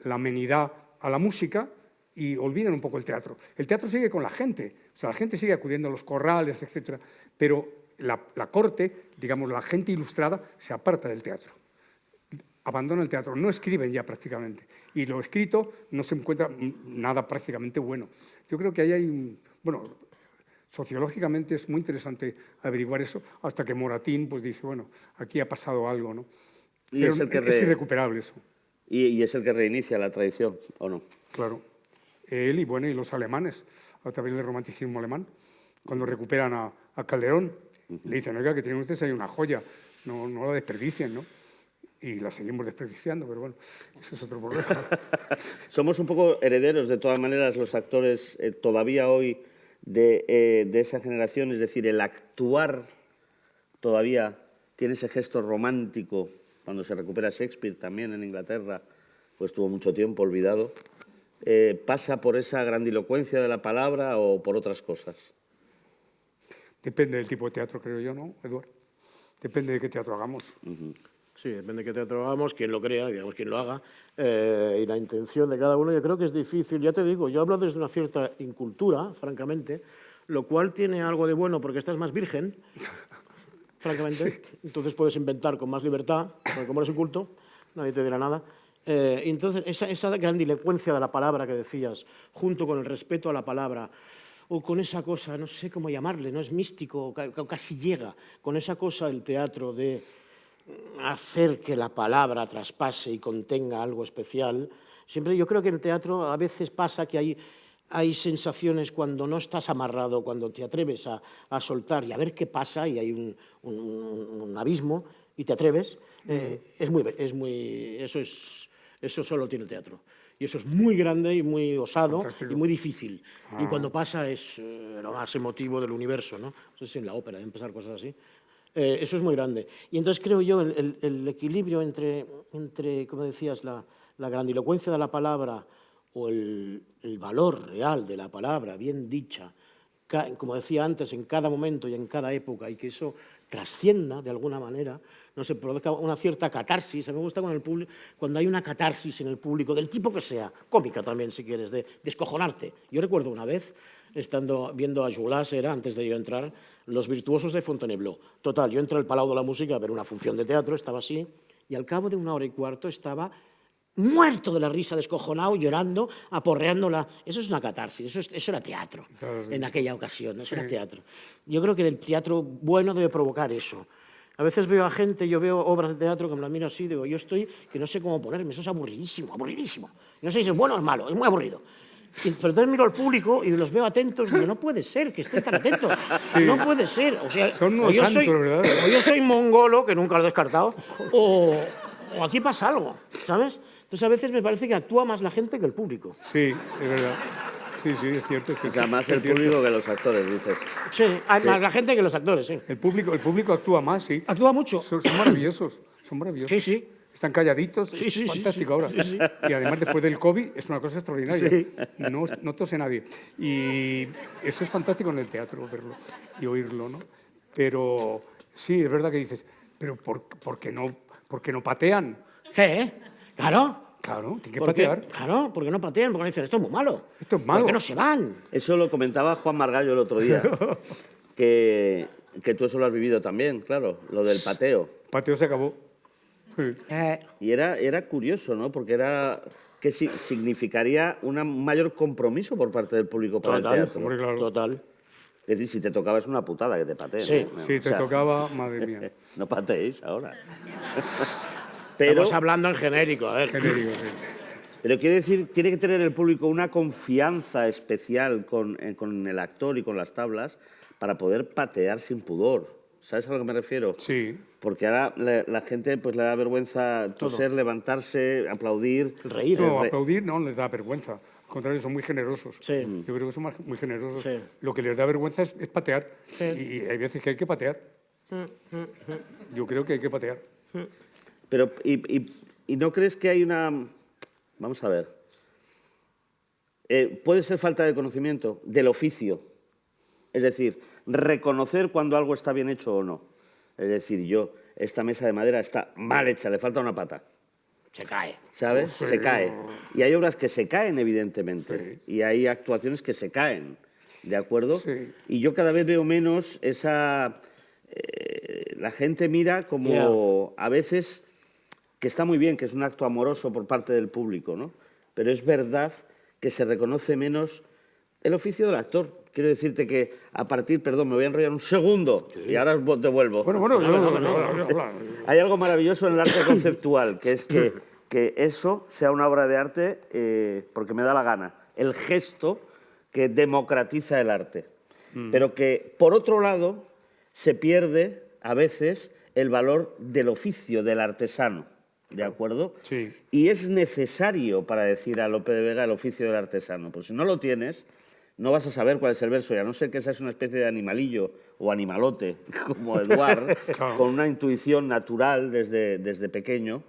A: amenidad a la música y olvidan un poco el teatro. El teatro sigue con la gente, o sea, la gente sigue acudiendo a los corrales, etc. Pero la corte, digamos, la gente ilustrada, se aparta del teatro. Abandona el teatro, no escriben ya prácticamente. Y lo escrito no se encuentra nada prácticamente bueno. Yo creo que ahí hay sociológicamente es muy interesante averiguar eso, hasta que Moratín pues dice, bueno, aquí ha pasado algo, ¿no?
C: Y
A: pero
C: es
A: irrecuperable eso.
C: Y es el que reinicia la tradición, ¿o no?
A: Claro. Él y los alemanes, a través del romanticismo alemán, cuando recuperan a Calderón, le dicen, oiga, que tienen ustedes ahí una joya, no la desperdicien, ¿no? Y la seguimos desperdiciando, pero bueno, eso es otro problema.
C: Somos un poco herederos, de todas maneras, los actores todavía hoy de esa generación, es decir, el actuar todavía tiene ese gesto romántico. Cuando se recupera Shakespeare también en Inglaterra, pues tuvo mucho tiempo olvidado. ¿Pasa por esa grandilocuencia de la palabra o por otras cosas?
A: Depende del tipo de teatro, creo yo, ¿no, Eduardo? Depende de qué teatro hagamos.
B: Sí, depende de qué teatro hagamos, quién lo crea, digamos, quién lo haga, y la intención de cada uno. Yo creo que es difícil, ya te digo, yo hablo desde una cierta incultura, francamente, lo cual tiene algo de bueno porque estás más virgen, francamente, sí. Entonces puedes inventar con más libertad, porque como eres inculto, nadie te dirá nada. Entonces, esa grandilocuencia de la palabra que decías, junto con el respeto a la palabra, o con esa cosa, no sé cómo llamarle, no es místico, casi llega, con esa cosa del teatro de hacer que la palabra traspase y contenga algo especial. Siempre yo creo que en el teatro a veces pasa que hay sensaciones cuando no estás amarrado, cuando te atreves a soltar y a ver qué pasa y hay un abismo y te atreves. Eso solo tiene el teatro. Y eso es muy grande y muy osado. Fantástico. Y muy difícil. Y cuando pasa es lo más emotivo del universo, ¿no? No sé si en la ópera deben pasar cosas así. Eso es muy grande. Y entonces creo yo el equilibrio entre, como decías, la grandilocuencia de la palabra o el valor real de la palabra, bien dicha, como decía antes, en cada momento y en cada época, y que eso trascienda de alguna manera, no se produzca una cierta catarsis. A mí me gusta cuando hay una catarsis en el público, del tipo que sea, cómica también si quieres, de descojonarte. Yo recuerdo una vez, viendo a Jolas, era antes de yo entrar, Los virtuosos de Fontainebleau. Total, yo entré al Palau de la Música a ver una función de teatro, estaba así, y al cabo de 1 hora y cuarto estaba muerto de la risa, descojonado, llorando, aporreándola. Eso es una catarsis, eso era teatro en aquella ocasión, eso era teatro. Yo creo que el teatro bueno debe provocar eso. A veces veo a gente, yo veo obras de teatro que me las miro así, digo, yo estoy, que no sé cómo ponerme, eso es aburridísimo, aburridísimo. Y no sé si es bueno o es malo, es muy aburrido. Pero entonces miro al público y los veo atentos y digo, no puede ser que esté tan atento, no puede ser. O sea,
A: Son unos santos, ¿verdad?
B: o yo soy mongolo, que nunca lo he descartado, o aquí pasa algo, ¿sabes? Entonces a veces me parece que actúa más la gente que el público.
A: Sí, es verdad. Sí, es cierto.
C: O sea, más el público que los actores, dices.
B: Sí, más la gente que los actores, sí.
A: El público actúa más, sí.
B: Actúa mucho.
A: Son maravillosos, son maravillosos.
B: Sí, sí.
A: Están calladitos,
B: Sí,
A: es
B: sí, sí,
A: fantástico
B: sí,
A: ahora.
B: sí, sí.
A: Y además después del COVID es una cosa extraordinaria.
B: Sí.
A: No tose nadie. Y eso es fantástico en el teatro, verlo y oírlo, ¿no? Pero sí, es verdad que dices, pero ¿por qué no patean?
B: Claro.
A: Claro, tienen que
B: ¿Por qué?
A: patear.
B: Claro, porque no patean, porque no dicen, esto es muy malo.
A: Esto es malo.
B: ¿Por qué no se van?
C: Eso lo comentaba Juan Margallo el otro día, que tú eso lo has vivido también, claro, lo del pateo.
A: Pateo se acabó. Sí.
C: Y era curioso, ¿no? Porque que significaría un mayor compromiso por parte del público para el teatro.
A: hombre, claro.
B: Total.
C: Es decir, si te tocaba es una putada que te pateen.
B: Sí.
C: ¿no?
A: Sí,
C: O sea,
A: te tocaba, madre mía.
C: No pateéis ahora.
B: Estamos hablando en genérico, a ver.
A: Genérico, sí.
C: Pero quiere decir, tiene que tener el público una confianza especial con el actor y con las tablas para poder patear sin pudor. ¿Sabes a lo que me refiero?
A: Sí.
C: Porque ahora la gente pues le da vergüenza toser, levantarse, aplaudir.
B: Reír.
A: No, aplaudir no les da vergüenza. Al contrario, son muy generosos.
B: Sí.
A: Yo creo que son muy generosos.
B: Sí.
A: Lo que les da vergüenza es patear. Y hay veces que hay que patear. Yo creo que hay que patear.
C: Pero, ¿y no crees que hay una...? Vamos a ver. Puede ser falta de conocimiento del oficio. Es decir, reconocer cuando algo está bien hecho o no. Es decir, esta mesa de madera está mal hecha, le falta una pata.
B: Se cae.
C: ¿Sabes?
A: Sí.
C: Se cae. Y hay obras que se caen, evidentemente.
A: Sí.
C: Y hay actuaciones que se caen. ¿De acuerdo?
A: Sí.
C: Y yo cada vez veo menos la gente mira como a veces, que está muy bien, que es un acto amoroso por parte del público, ¿no? Pero es verdad que se reconoce menos el oficio del actor. Quiero decirte que perdón, me voy a enrollar un segundo y ahora os devuelvo.
A: Bueno,
C: Hay algo maravilloso en el arte conceptual, que es que eso sea una obra de arte porque me da la gana. El gesto que democratiza el arte. Pero que, por otro lado, se pierde a veces el valor del oficio, del artesano. ¿De acuerdo?
A: Sí.
C: Y es necesario para decir a Lope de Vega el oficio del artesano. Pues si no lo tienes, no vas a saber cuál es el verso, y a no ser que seas una especie de animalillo o animalote, como Eduard,
A: Claro.
C: con una intuición natural desde pequeño.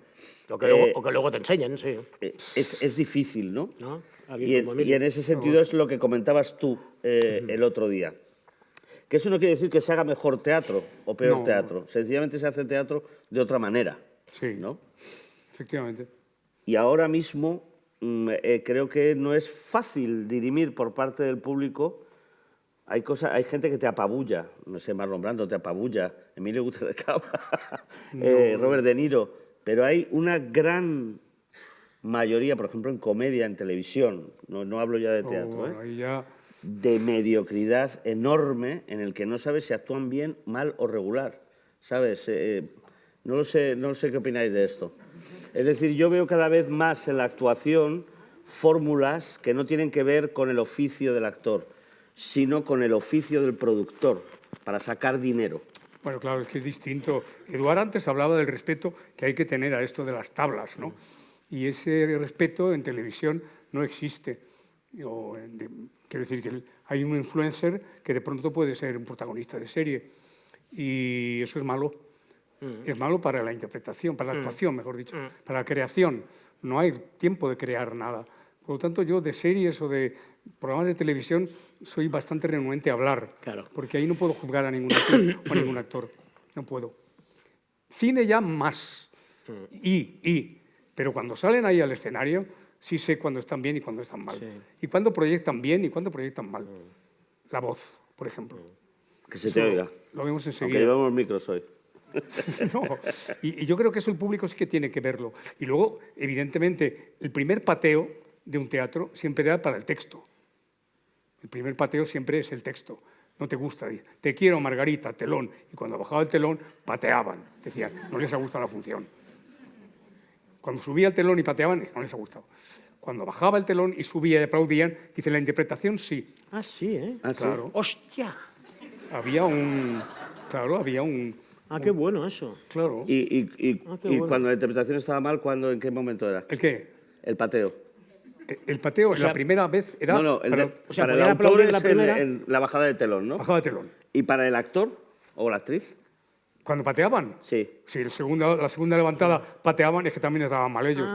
B: O que luego te enseñen, sí.
C: Es difícil, ¿no?
B: ¿No?
C: Y en ese sentido es lo que comentabas tú el otro día. Que eso no quiere decir que se haga mejor teatro o peor
A: No.
C: teatro. Sencillamente se hace teatro de otra manera.
A: Sí,
C: ¿No?
A: efectivamente.
C: Y ahora mismo creo que no es fácil dirimir por parte del público. Hay gente que te apabulla. No sé, Marlon Brando te apabulla. Emilio Gutiérrez Cava. Robert De Niro. Pero hay una gran mayoría, por ejemplo, en comedia, en televisión, no hablo ya de teatro,
A: Bueno, ahí ya...
C: de mediocridad enorme en el que no sabes si actúan bien, mal o regular. ¿Sabes? No lo sé qué opináis de esto. Es decir, yo veo cada vez más en la actuación fórmulas que no tienen que ver con el oficio del actor, sino con el oficio del productor, para sacar dinero.
A: Bueno, claro, es que es distinto. Eduard antes hablaba del respeto que hay que tener a esto de las tablas, ¿no? Y ese respeto en televisión no existe. Quiero decir que hay un influencer que de pronto puede ser un protagonista de serie y eso es malo. Es malo para la interpretación, para la actuación, mejor dicho, para la creación. No hay tiempo de crear nada. Por lo tanto, yo de series o de programas de televisión soy bastante renuente a hablar,
B: Claro.
A: porque ahí no puedo juzgar a ningún actor o a ningún actor. No puedo. Cine ya más. Pero cuando salen ahí al escenario, sí sé cuándo están bien y cuándo están mal.
B: Sí.
A: Y cuándo proyectan bien y cuándo proyectan mal. La voz, por ejemplo.
C: Que se te oiga.
A: Lo vemos
C: Aunque
A: enseguida.
C: llevamos micros hoy.
A: No. Y yo creo que eso el público sí que tiene que verlo. Y luego, evidentemente, el primer pateo de un teatro siempre era para el texto. El primer pateo siempre es el texto. no te gusta. Te quiero, Margarita, telón. Y cuando bajaba el telón, pateaban. Decían, no les ha gustado la función. Cuando subía el telón y pateaban, no les ha gustado. Cuando bajaba el telón y subía y aplaudían, dice, la interpretación sí.
B: Ah, sí, ¿eh?
C: Ah, sí.
A: Claro.
B: ¡Hostia!
A: Había un... Claro, había un...
B: Ah, qué bueno eso.
A: Claro.
C: Y
B: qué bueno.
C: cuando la interpretación estaba mal, ¿en qué momento era?
A: ¿El qué?
C: El pateo.
A: El pateo,
B: sea,
A: la primera vez era...
C: No,
B: o sea,
C: para el
B: podían
C: autor
B: aplaudir
C: es
B: la primera.
C: la bajada de telón, ¿no?
A: bajaba el telón.
C: ¿Y para el actor o la actriz?
A: Cuando pateaban,
C: Sí.
A: sí, la segunda levantada pateaban, es que también estaban mal ellos.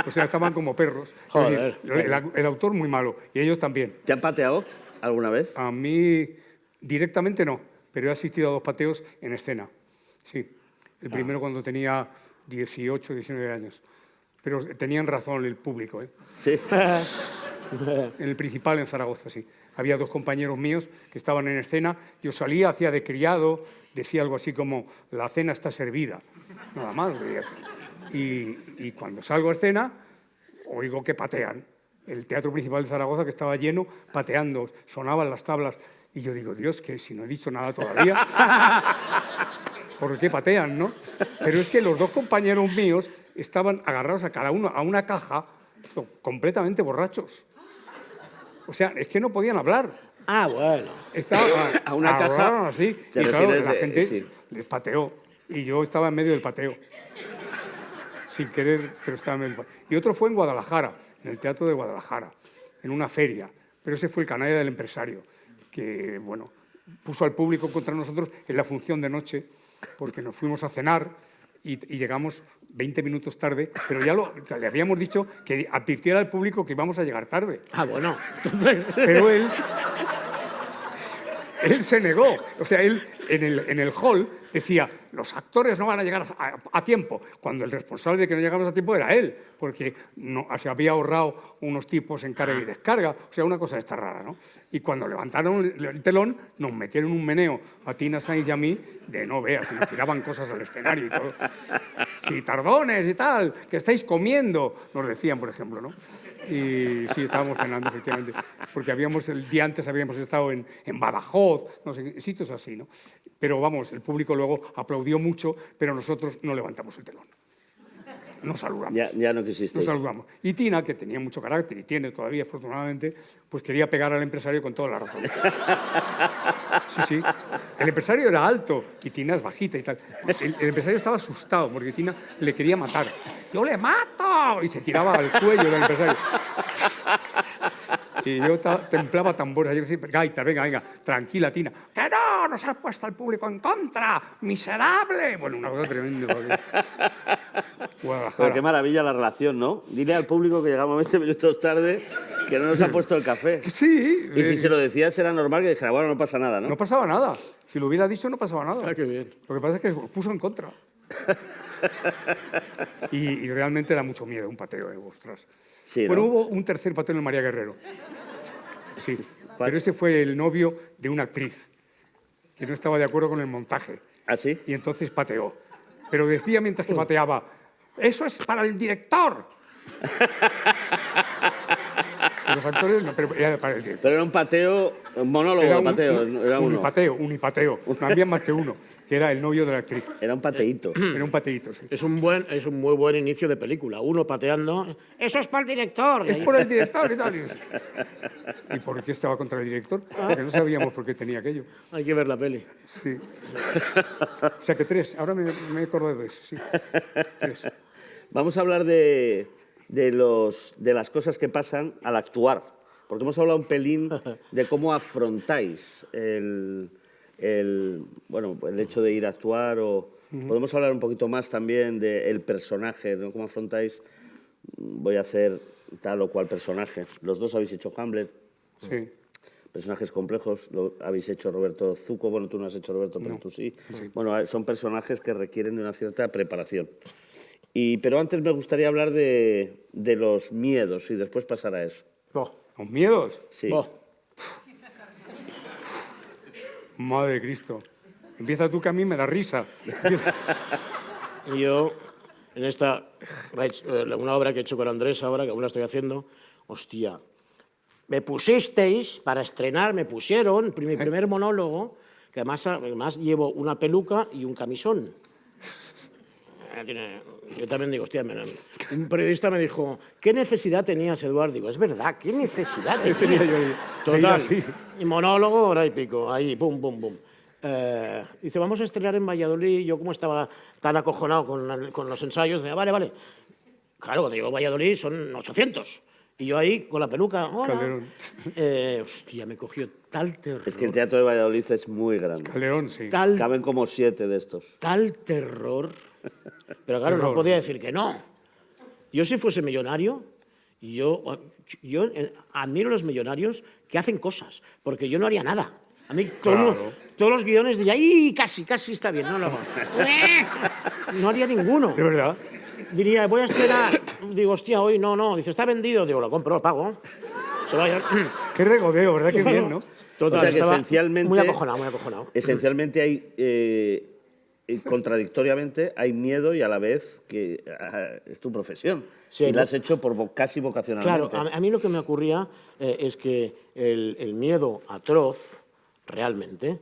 A: O sea, estaban como perros. Es
B: Joder.
A: decir, el autor muy malo, y ellos también.
C: ¿Te han pateado alguna vez?
A: A mí directamente no, pero he asistido a 2 pateos en escena. Sí, el primero cuando tenía 18, 19 años. Pero tenían razón el público, ¿eh?
C: Sí.
A: En el Principal, en Zaragoza, sí. Había 2 compañeros míos que estaban en escena. Yo salía, hacía de criado, decía algo así como, la cena está servida. Nada más. Y cuando salgo a escena, oigo que patean. El Teatro Principal de Zaragoza, que estaba lleno, pateando, sonaban las tablas. Y yo digo, Dios, que si no he dicho nada todavía, ¿por qué patean, no? Pero es que los 2 compañeros míos estaban agarrados a cada uno a una caja, completamente borrachos. O sea, es que no podían hablar.
B: Ah, bueno.
A: Estaban
C: A una caja,
A: así.
C: te
A: Y claro,
C: refieres
A: la
C: de-
A: gente
C: sí.
A: les pateó. Y yo estaba en medio del pateo. Sin querer, pero estaba en medio del pateo. Y otro fue en Guadalajara, en el Teatro de Guadalajara, en una feria. Pero ese fue el canalla del empresario, que, bueno, puso al público contra nosotros en la función de noche, porque nos fuimos a cenar y llegamos 20 minutos tarde, pero le habíamos dicho que advirtiera al público que íbamos a llegar tarde.
B: Ah, bueno. Entonces,
A: Pero él se negó. O sea, él en el hall decía, los actores no van a llegar a tiempo, cuando el responsable de que no llegamos a tiempo era él, porque se había ahorrado unos tipos en carga y descarga, o sea, una cosa esta rara, ¿no? Y cuando levantaron el telón, nos metieron un meneo a Tina Sainz y a mí, de no veas, nos tiraban cosas al escenario y todo. Sí, tardones y tal, que estáis comiendo, nos decían, por ejemplo, ¿no? Y sí, estábamos cenando, efectivamente, porque el día antes habíamos estado en Badajoz, no sé, sitios así, ¿no? Pero vamos, el público luego aplaudió mucho, pero nosotros no levantamos el telón. Nos saludamos.
C: Ya no quisisteis.
A: Nos saludamos. Y Tina, que tenía mucho carácter y tiene todavía, afortunadamente, pues quería pegar al empresario con toda la razón. Sí, sí. El empresario era alto y Tina es bajita y tal. El empresario estaba asustado porque Tina le quería matar. ¡Yo le mato! Y se tiraba al cuello del empresario. Y yo templaba tambores. Yo decía, gaita, venga, tranquila, Tina. ¡Que no! ¡Nos has puesto al público en contra! ¡Miserable! Bueno, una cosa tremenda. Guadalajara.
C: Pero qué maravilla la relación, ¿no? Dile al público que llegamos 20 minutos tarde que no nos ha puesto el café.
A: Sí.
C: Y si se lo decías era normal que dijera, bueno, no pasa nada, ¿no?
A: No pasaba nada. Si lo hubiera dicho, no pasaba nada.
B: Ah, qué bien.
A: Lo que pasa es que puso en contra. y realmente da mucho miedo un pateo, ostras.
C: Sí,
A: Bueno,
C: ¿no?
A: hubo un tercer pateo en el María Guerrero. Sí, pero ese fue el novio de una actriz que no estaba de acuerdo con el montaje.
C: ¿Ah, sí?
A: Y entonces pateó. Pero decía mientras que pateaba, ¡eso es para el director! Y los actores no, pero era para el director.
C: Pero era un pateo, un monólogo
A: Era
C: de pateo, era uno.
A: unipateo. No había más que uno, que era el novio de la actriz.
C: Era un pateíto.
A: Era un pateíto, sí.
B: es un muy buen inicio de película. Uno pateando. ¡Eso es para el director!
A: Es por el director y tal. ¿Y por qué estaba contra el director? Porque no sabíamos por qué tenía aquello.
B: Hay que ver la peli.
A: Sí. O sea que 3. Ahora me he acordado de eso, sí. 3.
C: Vamos a hablar de las cosas que pasan al actuar, porque hemos hablado un pelín de cómo afrontáis el hecho de ir a actuar, o podemos hablar un poquito más también del personaje, ¿no? Cómo afrontáis, voy a hacer tal o cual personaje. Los dos habéis hecho Hamlet,
A: Sí.
C: personajes complejos, lo habéis hecho Roberto Zucco, bueno, tú no has hecho Roberto, pero tú sí. Bueno, son personajes que requieren de una cierta preparación. Pero antes me gustaría hablar de los miedos y después pasar a eso.
A: ¿Los miedos?
C: Sí.
B: Oh,
A: Madre de Cristo. Empieza tú, que a mí me da risa.
B: y yo, en esta, una obra que he hecho con Andrés ahora, que aún la estoy haciendo, hostia, Me pusisteis para estrenar, me pusieron mi primer monólogo, que además llevo una peluca y un camisón. Yo también digo, hostia, un periodista me dijo, ¿qué necesidad tenías, Eduardo? Digo, es verdad, ¿qué necesidad tenía yo? Total, y monólogo, hora y pico, ahí, pum, pum, pum. Dice, vamos a estrenar en Valladolid. Yo como estaba tan acojonado con los ensayos, decía, vale. Claro, cuando llego a Valladolid son 800. Y yo ahí, con la peluca, hola.
A: Calderón.
B: Hostia, me cogió tal terror.
C: Es que el Teatro de Valladolid es muy grande.
A: Calderón, sí.
C: Caben como 7 de estos.
B: Tal terror. Pero claro, no podía decir que no. Yo si fuese millonario, yo admiro a los millonarios que hacen cosas, porque yo no haría nada. A mí todos los guiones diría, ¡ay, casi está bien! No haría ninguno.
A: De verdad.
B: Diría, voy a estrenar. Digo, hostia, hoy no. Dice, está vendido. Digo, lo compro, lo pago. Se vaya.
A: Qué regodeo, ¿verdad? Qué bien, ¿no?
B: Total,
C: O sea que
B: estaba
C: esencialmente...
B: muy acojonado.
C: Esencialmente hay... contradictoriamente hay miedo y a la vez que es tu profesión.
B: Sí,
C: y la has hecho casi vocacionalmente.
B: Claro, a mí lo que me ocurría es que el miedo atroz, realmente,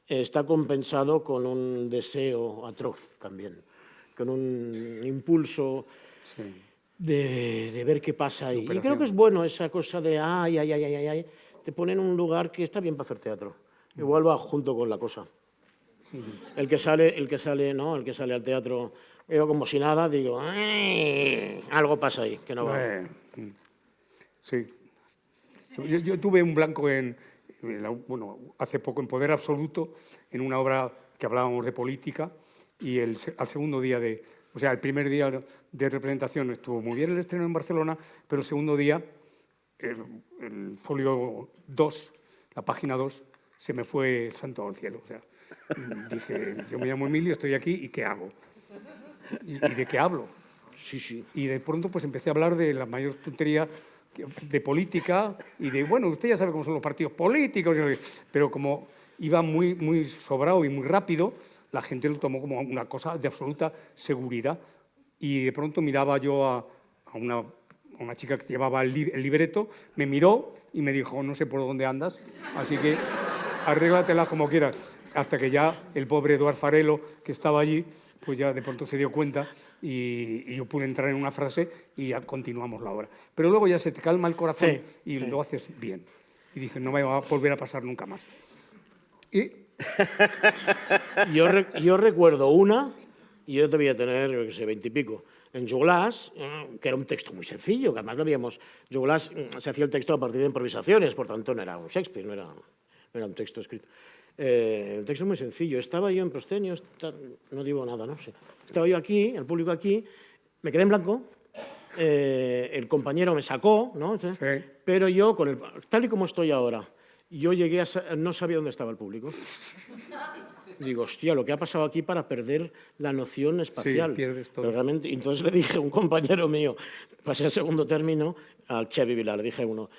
B: está compensado con un deseo atroz también, con un impulso de ver qué pasa ahí. Y creo que es bueno esa cosa de ay, te ponen en un lugar que está bien para hacer teatro. Igual va junto con la cosa. El que sale al teatro, yo como si nada, digo, algo pasa ahí, que no va.
A: Sí. Yo tuve un blanco hace poco en Poder Absoluto, en una obra que hablábamos de política, y al segundo día el primer día de representación estuvo muy bien el estreno en Barcelona, pero el segundo día, el folio 2, la página 2, se me fue el santo al cielo. O sea, dije, yo me llamo Emilio, estoy aquí, ¿y qué hago? ¿Y de qué hablo?
B: Sí.
A: Y de pronto pues empecé a hablar de la mayor tontería de política y de, bueno, usted ya sabe cómo son los partidos políticos, pero como iba muy sobrado y muy rápido, la gente lo tomó como una cosa de absoluta seguridad. Y de pronto miraba yo a una chica que llevaba el libreto, me miró y me dijo, no sé por dónde andas, así que arréglatela como quieras. Hasta que ya el pobre Eduard Farelo, que estaba allí, pues ya de pronto se dio cuenta y yo pude entrar en una frase y ya continuamos la obra. Pero luego ya se te calma el corazón y lo haces bien. Y dices, no me va a volver a pasar nunca más. Y
B: yo recuerdo una, y yo debía tener, yo qué sé, 20 y pico, en Joglàs, que era un texto muy sencillo, que además lo habíamos... Joglàs se hacía el texto a partir de improvisaciones, por tanto no era un Shakespeare, no era un texto escrito. Un texto muy sencillo. Estaba yo en proscenio, no digo nada, no sé. Estaba yo aquí, el público aquí, me quedé en blanco, el compañero me sacó, ¿no? Sí. Pero yo, tal y como estoy ahora, yo llegué no sabía dónde estaba el público. Digo, hostia, lo que ha pasado aquí para perder la noción espacial.
A: Sí, pierdes todo.
B: Pero realmente, entonces le dije a un compañero mío, pasé al segundo término, al Xavi Vilar, le dije a uno,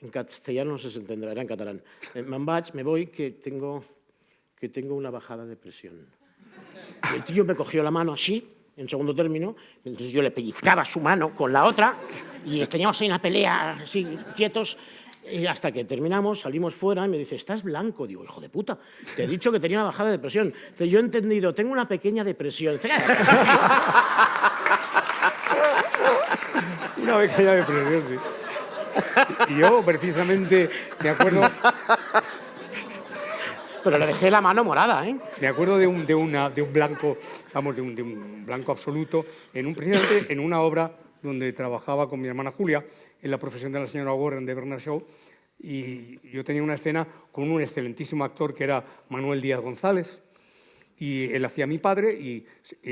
B: en castellano no se entenderá, era en catalán. Me'n vaig, me voy, que tengo una bajada de presión. Y el tío me cogió la mano así, en segundo término, entonces yo le pellizcaba su mano con la otra y teníamos ahí una pelea así, quietos, y hasta que terminamos, salimos fuera y me dice, ¿estás blanco? Digo, hijo de puta, te he dicho que tenía una bajada de presión. Dice, yo he entendido, tengo una pequeña depresión.
A: una pequeña depresión, sí. Y yo, precisamente, me acuerdo...
B: Pero le dejé la mano morada, ¿eh?
A: Me acuerdo de un blanco, vamos, de un blanco absoluto, precisamente en una obra donde trabajaba con mi hermana Julia, en La profesión de la señora Warren de Bernard Shaw, y yo tenía una escena con un excelentísimo actor que era Manuel Díaz González, y él hacía a mi padre y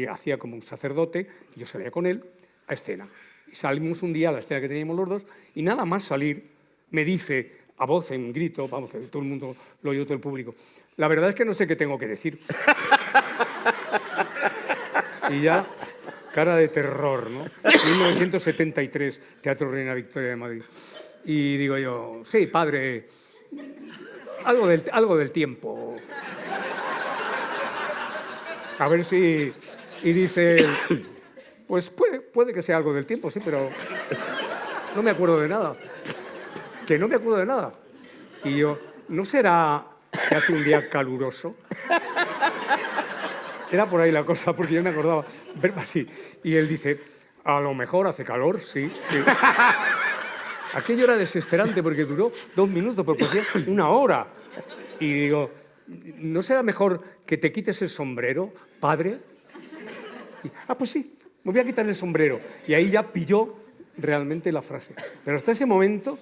A: hacía como un sacerdote, y yo salía con él a escena. Y salimos un día a la escena que teníamos los dos, y nada más salir, me dice, a voz, en grito, vamos, que todo el mundo lo oyó, todo el público, la verdad es que no sé qué tengo que decir. Y ya, cara de terror, ¿no? 1973, Teatro Reina Victoria de Madrid. Y digo yo, sí, padre, algo del tiempo. A ver si... Y dice... Pues puede que sea algo del tiempo, sí, pero no me acuerdo de nada. que no me acuerdo de nada. Y yo, ¿no será que hace un día caluroso? Era por ahí la cosa, porque yo me acordaba. Así. Y él dice, a lo mejor hace calor, sí. Aquello era desesperante porque duró 2 minutos, pero parecía 1 hora. Y digo, ¿no será mejor que te quites el sombrero, padre? Y, pues sí, me voy a quitar el sombrero. Y ahí ya pilló realmente la frase. Pero hasta ese momento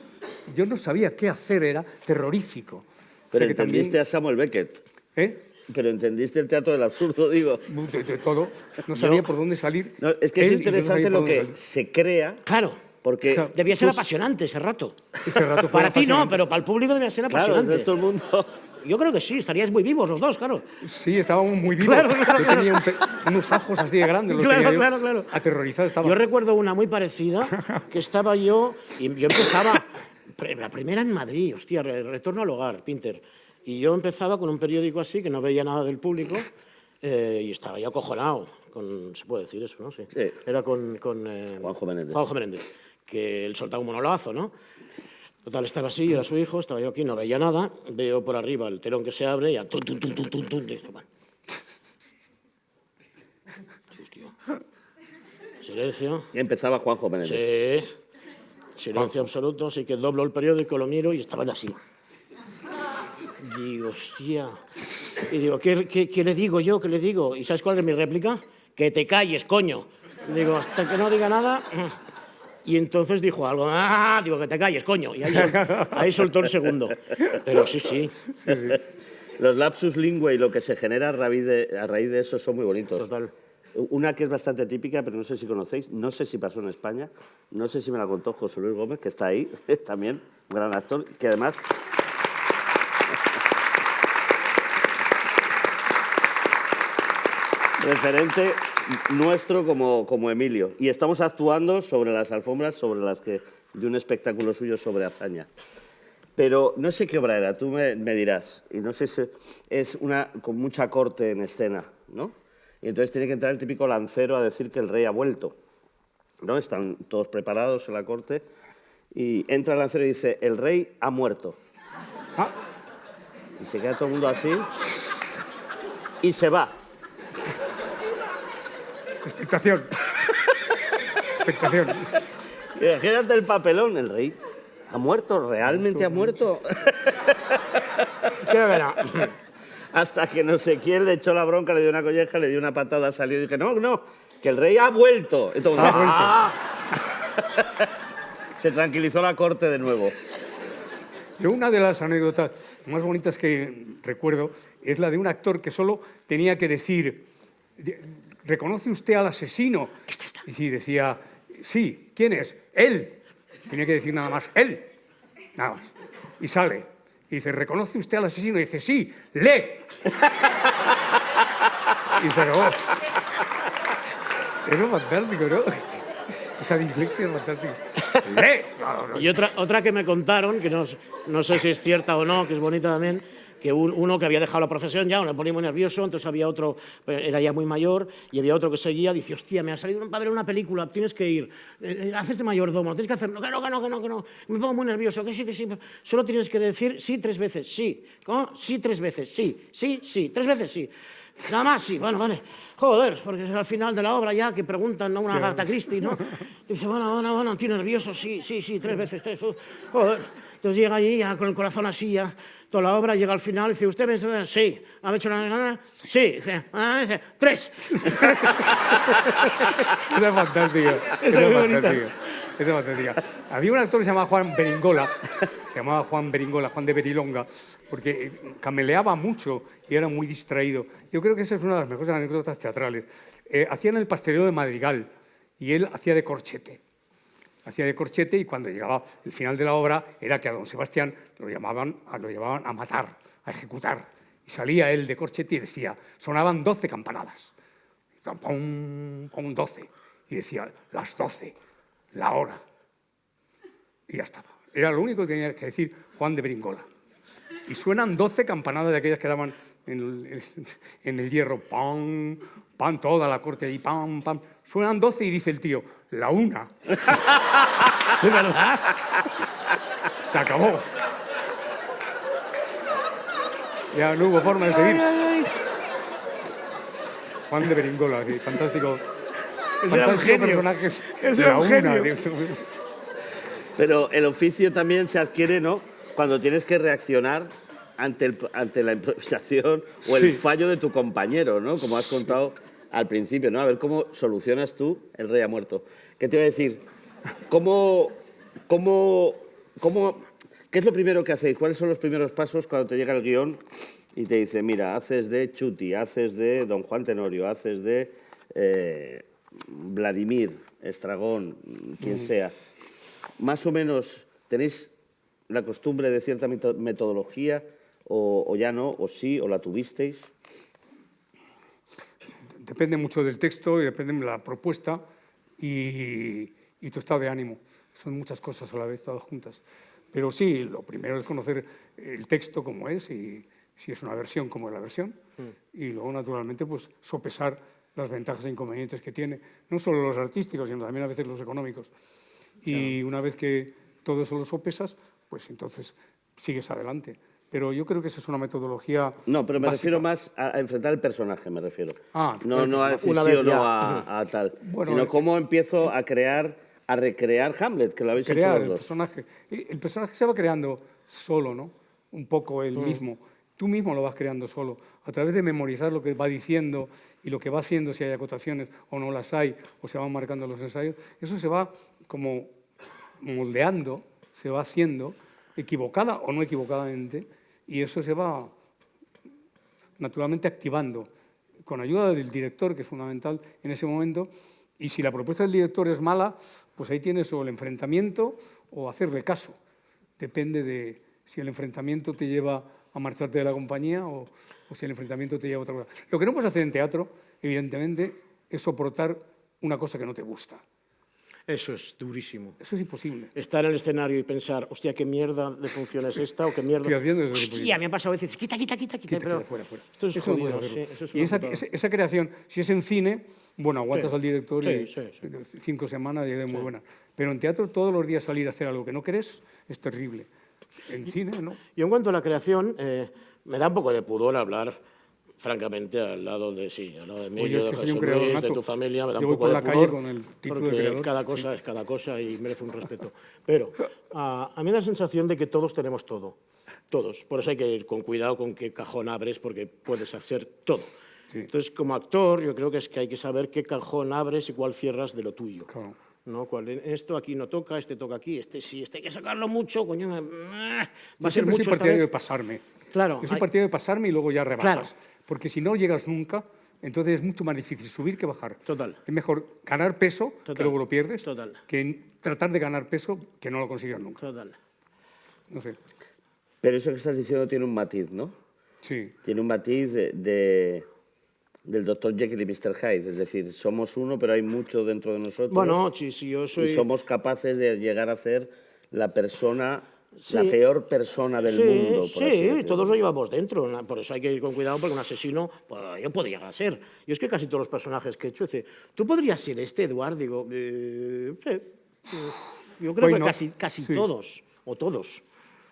A: yo no sabía qué hacer, era terrorífico.
C: Pero
A: o sea, que
C: entendiste
A: también,
C: a Samuel Beckett.
A: ¿eh?
C: Pero entendiste el teatro del absurdo, digo.
A: De todo. No sabía por dónde salir.
C: No, es que es
A: él, y yo no
C: interesante
A: sabía
C: lo
A: por dónde
C: que
A: salir.
C: se crea,
B: Claro.
C: porque...
A: Claro.
B: Debía ser apasionante ese rato.
A: Ese rato fue
B: Para ti no,
A: apasionante.
B: pero para el público debía ser
C: Claro,
B: apasionante.
C: todo el mundo...
B: Yo creo que sí, estaríais muy vivos los dos, claro.
A: Sí, estábamos muy vivos.
B: Claro, claro,
A: Yo tenía unos ojos así de grandes. Los
B: Claro,
A: tenía yo.
B: claro.
A: Aterrorizado estaba.
B: Yo recuerdo una muy parecida, que estaba yo, y yo empezaba, la primera en Madrid, hostia, Retorno al hogar, Pinter. Y yo empezaba con un periódico así, que no veía nada del público, y estaba yo acojonado, se puede decir eso, ¿no? Sí.
C: Sí.
B: Era con
C: Juanjo Menéndez.
B: Juanjo Menéndez, que él soltaba un monolazo, ¿no? Total, estaba así, era su hijo, estaba yo aquí, no veía nada, veo por arriba el telón que se abre y ya... Tun, tun, tun, tun, tun, tun, y digo, bueno. Hostia. Silencio.
C: Y empezaba Juanjo Menéndez.
B: Sí. Silencio absoluto, así que doblo el periódico, lo miro y estaban así. Digo, hostia. Y digo, ¿qué le digo yo? ¿Qué le digo? ¿Y sabes cuál es mi réplica? Que te calles, coño. Digo, hasta que no diga nada... Y entonces dijo algo, digo, que te calles, coño. Y ahí soltó el segundo. Pero sí.
C: Los lapsus lingüe y lo que se genera a raíz de eso son muy bonitos.
B: Total.
C: Una que es bastante típica, pero no sé si conocéis, no sé si pasó en España, no sé si me la contó José Luis Gómez, que está ahí también, un gran actor, que además... referente nuestro como Emilio. Y estamos actuando sobre las alfombras de un espectáculo suyo sobre Azaña. Pero no sé qué obra era, tú me dirás. Y no sé si es una con mucha corte en escena, ¿no? Y entonces tiene que entrar el típico lancero a decir que el rey ha vuelto, ¿no? Están todos preparados en la corte y entra el lancero y dice, el rey ha muerto. Y se queda todo el mundo así y se va.
A: Expectación. Expectación.
C: Imagínate el papelón, el rey ha muerto, realmente ha muerto.
B: ¿Qué verá?
C: Hasta que no sé quién le echó la bronca, le dio una colleja, le dio una patada, salió y dije, no, que el rey ha vuelto. Y todo el mundo, se tranquilizó la corte de nuevo.
A: Yo una de las anécdotas más bonitas que recuerdo es la de un actor que solo tenía que decir, ¿reconoce usted al asesino?
B: Está.
A: Y sí, decía, sí, ¿quién es? Él. Tenía que decir nada más, él. Nada más. Y sale. Y dice, ¿reconoce usted al asesino? Y dice, sí, lee. Y dice, no. Eso es fantástico, ¿no? Esa dislexia es fantástica. ¡Lee! No.
B: Y otra que me contaron, que no sé si es cierta o no, que es bonita también, que uno que había dejado la profesión ya, me ponía muy nervioso, entonces había otro, era ya muy mayor, y había otro que seguía, dice, hostia, me ha salido para ver una película, tienes que ir, haces de mayordomo, tienes que hacer, que no, me pongo muy nervioso, que sí, solo tienes que decir sí 3 veces, sí, ¿cómo? Sí 3 veces, sí, 3 veces sí. Nada más, sí, bueno, vale. Joder, porque es al final de la obra ya que preguntan, ¿no? Una Agatha Christie, ¿no? Dice, bueno, estoy nervioso, sí, 3 veces, 3. Joder. Entonces llega allí ya con el corazón así, ya toda la obra, llega al final y dice, ¿usted me dice? Sí. ¿Ha hecho la gana? Sí. Dice, 3.
A: Esa es fantástica.
B: Esa es muy bonita.
A: Esa es fantástica. Había un actor que se llamaba Juan Beringola, Juan de Berilonga, porque cameleaba mucho y era muy distraído. Yo creo que esa es una de las mejores anécdotas teatrales. Hacían el pastelero de Madrigal y él hacía de corchete. Y cuando llegaba el final de la obra era que a don Sebastián lo llevaban a matar, a ejecutar. Y salía él de corchete y decía, sonaban 12 campanadas. Pum, 12. Y decía, las 12, la hora. Y ya estaba. Era lo único que tenía que decir Juan de Beringola. Y suenan 12 campanadas de aquellas que daban en el hierro. Pam, pam, toda la corte ahí, pam, pam. Suenan 12 y dice el tío, la 1.
B: ¿De verdad?
A: Se acabó. Ya no hubo forma de seguir. Juan de Beringola, sí, fantástico. Fantástico personajes.
B: Ese era un genio.
C: Pero el oficio también se adquiere, ¿no?, cuando tienes que reaccionar ante la improvisación o el
A: Sí.
C: fallo de tu compañero, ¿no? Como has contado al principio, ¿no? A ver cómo solucionas tú el rey ha muerto. ¿Qué te iba a decir? ¿Qué es lo primero que hacéis? ¿Cuáles son los primeros pasos cuando te llega el guión y te dice, mira, haces de Chuti, haces de Don Juan Tenorio, haces de Vladimir, Estragón, quien sea? Más o menos, ¿tenéis la costumbre de cierta metodología o ya no, o sí, o la tuvisteis?
A: Depende mucho del texto y depende de la propuesta y tu estado de ánimo. Son muchas cosas a la vez, todas juntas. Pero sí, lo primero es conocer el texto como es y si es una versión, como es la versión. Y luego, naturalmente, pues sopesar las ventajas e inconvenientes que tiene. No solo los artísticos, sino también a veces los económicos. Y una vez que todo eso lo sopesas, pues entonces sigues adelante. Pero yo creo que esa es una metodología
C: No, pero me
A: básica.
C: refiero más a enfrentar el personaje, me refiero.
A: Ah,
C: No a decir
B: una
C: sí
B: vez
C: o no
B: ya.
C: a tal.
A: Bueno,
C: sino cómo empiezo a crear, a recrear Hamlet, que lo habéis hecho
A: crear
C: los
A: el
C: dos.
A: personaje. El personaje se va creando solo, ¿no? Un poco él mismo. Tú mismo lo vas creando solo, a través de memorizar lo que va diciendo y lo que va haciendo, si hay acotaciones o no las hay, o se van marcando los ensayos. Eso se va como moldeando, se va haciendo, equivocada o no equivocadamente, y eso se va naturalmente activando, con ayuda del director, que es fundamental en ese momento. Y si la propuesta del director es mala, pues ahí tienes o el enfrentamiento o hacerle caso. Depende de si el enfrentamiento te lleva a marcharte de la compañía o si el enfrentamiento te lleva a otra cosa. Lo que no puedes hacer en teatro, evidentemente, es soportar una cosa que no te gusta.
B: Eso es durísimo.
A: Eso es imposible.
B: Estar en el escenario y pensar, hostia, qué mierda de función es esta o qué mierda...
A: Estoy haciendo eso, es
B: Hostia,
A: imposible.
B: me ha pasado veces, quita, pero...
A: Fuera.
B: Esto es
A: Eso no
B: jodido,
A: puedes hacerlo.
B: sí, eso es
A: Y
B: una
A: esa,
B: putada.
A: esa creación, si es en cine, bueno, aguantas
B: Sí.
A: al director y
B: Sí.
A: 5 semanas y es muy buena. Pero en teatro todos los días salir a hacer algo que no querés es terrible. En cine, ¿no?
B: Y en cuanto a la creación, me da un poco de pudor hablar, francamente, al lado de mí,
A: Oye,
B: yo
A: es
B: de
A: que soy
B: José
A: un creador
B: Luis, de
A: nato.
B: tu familia, me da
A: Yo
B: un
A: voy
B: poco
A: por
B: de
A: la calle
B: pudor,
A: con el título de
B: porque
A: creador.
B: cada cosa es cada cosa y merece un respeto. Pero a mí me da la sensación de que todos tenemos todo, todos. Por eso hay que ir con cuidado con qué cajón abres, porque puedes hacer todo.
A: Sí.
B: Entonces, como actor, yo creo que hay que saber qué cajón abres y cuál cierras de lo tuyo.
A: Claro.
B: ¿No? Esto aquí no toca, este toca aquí, este sí, este hay que sacarlo mucho, coño, va a
A: Yo
B: ser
A: siempre soy
B: mucho esta
A: partidario de
B: vez.
A: pasarme.
B: Claro,
A: Yo soy
B: hay-
A: partidario de pasarme y luego ya rebajas.
B: Claro.
A: Porque si no llegas nunca, entonces es mucho más difícil subir que bajar.
B: Total.
A: Es mejor ganar peso, que
B: Total.
A: luego lo pierdes,
B: Total.
A: que tratar de ganar peso, que no lo consigues nunca.
B: Total.
A: No sé.
C: Pero eso que estás diciendo tiene un matiz, ¿no?
A: Sí.
C: Tiene un matiz del Dr. Jekyll y Mr. Hyde. Es decir, somos uno, pero hay mucho dentro de nosotros.
B: Bueno, si yo soy...
C: Y somos capaces de llegar a ser la persona,
B: Sí.
C: la peor persona del mundo, por así decirlo.
B: todos lo llevamos dentro. Por eso hay que ir con cuidado, porque un asesino, pues, yo podría llegar a ser. Y es que casi todos los personajes que he hecho, dice, ¿tú podrías ser este, Eduard? Digo, sí. Yo creo
A: Why
B: que
A: not?
B: casi
A: Sí.
B: todos, o todos.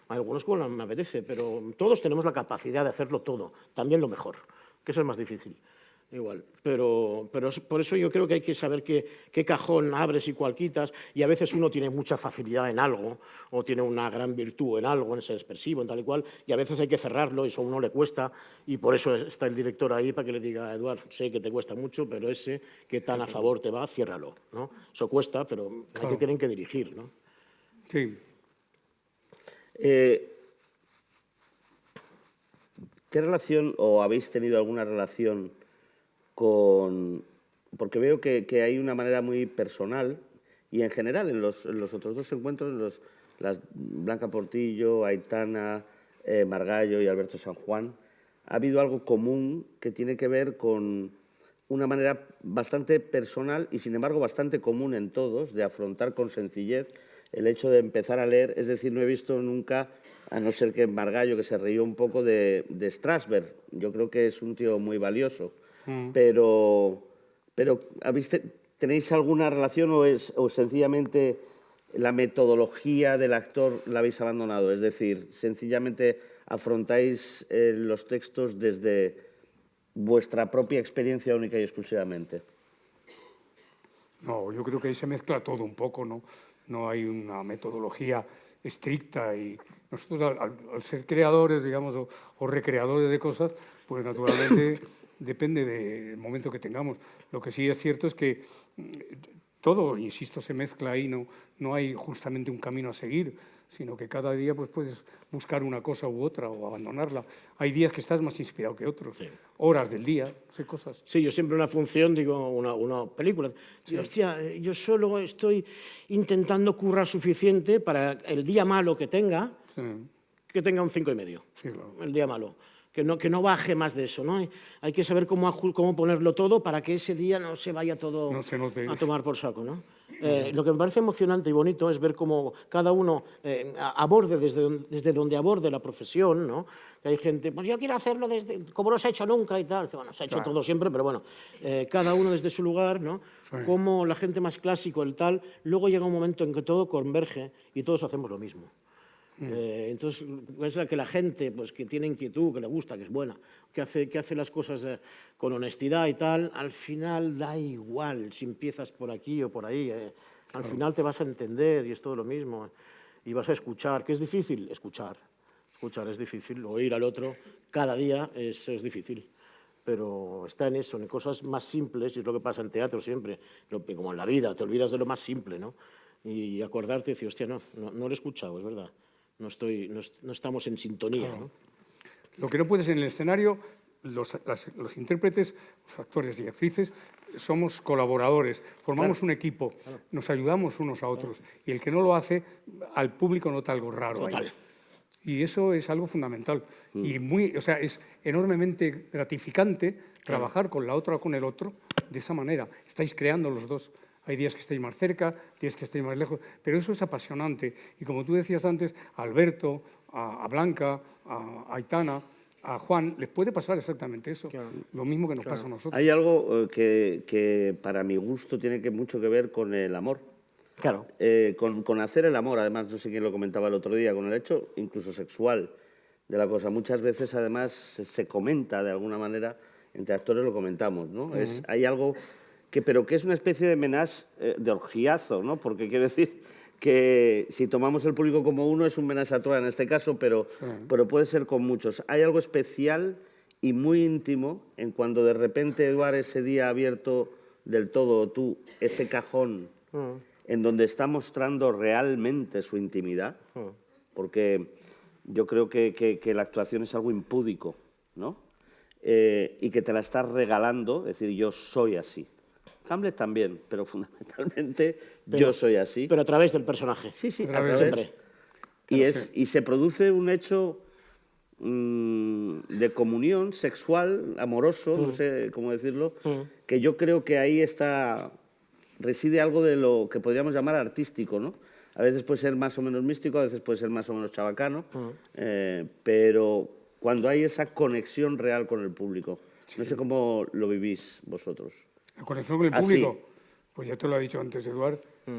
B: Algunos como me apetece, pero todos tenemos la capacidad de hacerlo todo, también lo mejor, que eso es más difícil. Igual, pero por eso yo creo que hay que saber qué cajón abres y cuál quitas, y a veces uno tiene mucha facilidad en algo, o tiene una gran virtud en algo, en ser expresivo, en tal y cual, y a veces hay que cerrarlo, y eso a uno le cuesta, y por eso está el director ahí para que le diga, Eduard, sé que te cuesta mucho, pero ese que tan a favor te va, ciérralo, ¿no? Eso cuesta, pero hay que tienen que dirigir, ¿no?
A: Sí.
C: ¿Qué relación, o habéis tenido alguna relación con...? Porque veo que hay una manera muy personal, y en general en los otros dos encuentros, las Blanca Portillo, Aitana, Margallo y Alberto San Juan, ha habido algo común que tiene que ver con una manera bastante personal y sin embargo bastante común en todos de afrontar con sencillez el hecho de empezar a leer. Es decir, no he visto nunca, a no ser que Margallo, que se reía un poco de Strasberg. Yo creo que es un tío muy valioso. Pero ¿tenéis alguna relación o sencillamente la metodología del actor la habéis abandonado? Es decir, sencillamente afrontáis los textos desde vuestra propia experiencia única y exclusivamente.
A: No, yo creo que ahí se mezcla todo un poco, ¿no? No hay una metodología estricta y nosotros al ser creadores, digamos, o recreadores de cosas, pues naturalmente depende del momento que tengamos. Lo que sí es cierto es que todo, insisto, se mezcla ahí, no hay justamente un camino a seguir, sino que cada día pues, puedes buscar una cosa u otra o abandonarla. Hay días que estás más inspirado que otros, sí. Horas del día, sé cosas.
B: Sí, yo siempre una función, digo, una película. Sí. Y, hostia, yo solo estoy intentando currar suficiente para el día malo que tenga, sí. Que tenga un 5,5. Sí, claro. El día malo. Que no baje más de eso, ¿no? Hay que saber cómo ponerlo todo para que ese día no se vaya todo a tomar por saco, ¿no? Lo que me parece emocionante y bonito es ver cómo cada uno aborde desde donde aborde la profesión, ¿no? Que hay gente, pues yo quiero hacerlo desde, como no se ha hecho nunca y tal. Bueno, se ha hecho todo siempre, pero bueno, cada uno desde su lugar, ¿no? Sí. Como la gente más clásico, el tal, luego llega un momento en que todo converge y todos hacemos lo mismo. Entonces, es la que la gente pues, que tiene inquietud, que le gusta, que es buena, que hace las cosas con honestidad y tal, al final da igual si empiezas por aquí o por ahí. Al final te vas a entender y es todo lo mismo. Y vas a escuchar. ¿Qué es difícil? Escuchar. Escuchar es difícil. Oír al otro cada día es difícil. Pero está en eso, en cosas más simples, y es lo que pasa en teatro siempre, como en la vida, te olvidas de lo más simple, ¿no? Y acordarte y decir, hostia, no lo he escuchado, es verdad. No estamos en sintonía. ¿No?
A: Lo que no puedes en el escenario, los intérpretes, los actores y actrices, somos colaboradores, formamos un equipo, nos ayudamos unos a otros. Y el que no lo hace, al público nota algo raro. Total. Y eso es algo fundamental. Y es enormemente gratificante trabajar con la otra o con el otro de esa manera. Estáis creando los dos. Hay días que estáis más cerca, días que estáis más lejos, pero eso es apasionante. Y como tú decías antes, a Alberto, a Blanca, a Aitana, a Juan, les puede pasar exactamente eso. Claro. Lo mismo que nos pasa a nosotros.
C: Hay algo que para mi gusto tiene mucho que ver con el amor.
B: Claro.
C: Con hacer el amor, además, no sé quién lo comentaba el otro día, con el hecho incluso sexual de la cosa. Muchas veces, además, se comenta de alguna manera, entre actores lo comentamos, ¿no? Hay algo... pero que es una especie de menage de orgiazo, ¿no? Porque quiere decir que si tomamos el público como uno es un menage à trois en este caso, pero puede ser con muchos. Hay algo especial y muy íntimo en cuando de repente Eduard ese día ha abierto del todo tú ese cajón en donde está mostrando realmente su intimidad, porque yo creo que la actuación es algo impúdico, ¿no? Y que te la estás regalando, es decir, yo soy así. Hamlet también, pero fundamentalmente yo soy así.
B: Pero a través del personaje.
C: Sí, a través. Siempre. Y se produce un hecho de comunión sexual, amoroso, no sé cómo decirlo, que yo creo que ahí reside algo de lo que podríamos llamar artístico, ¿no? A veces puede ser más o menos místico, a veces puede ser más o menos chabacano, pero cuando hay esa conexión real con el público. No sé cómo lo vivís vosotros.
A: La conexión con el público, pues ya te lo ha dicho antes, Eduard,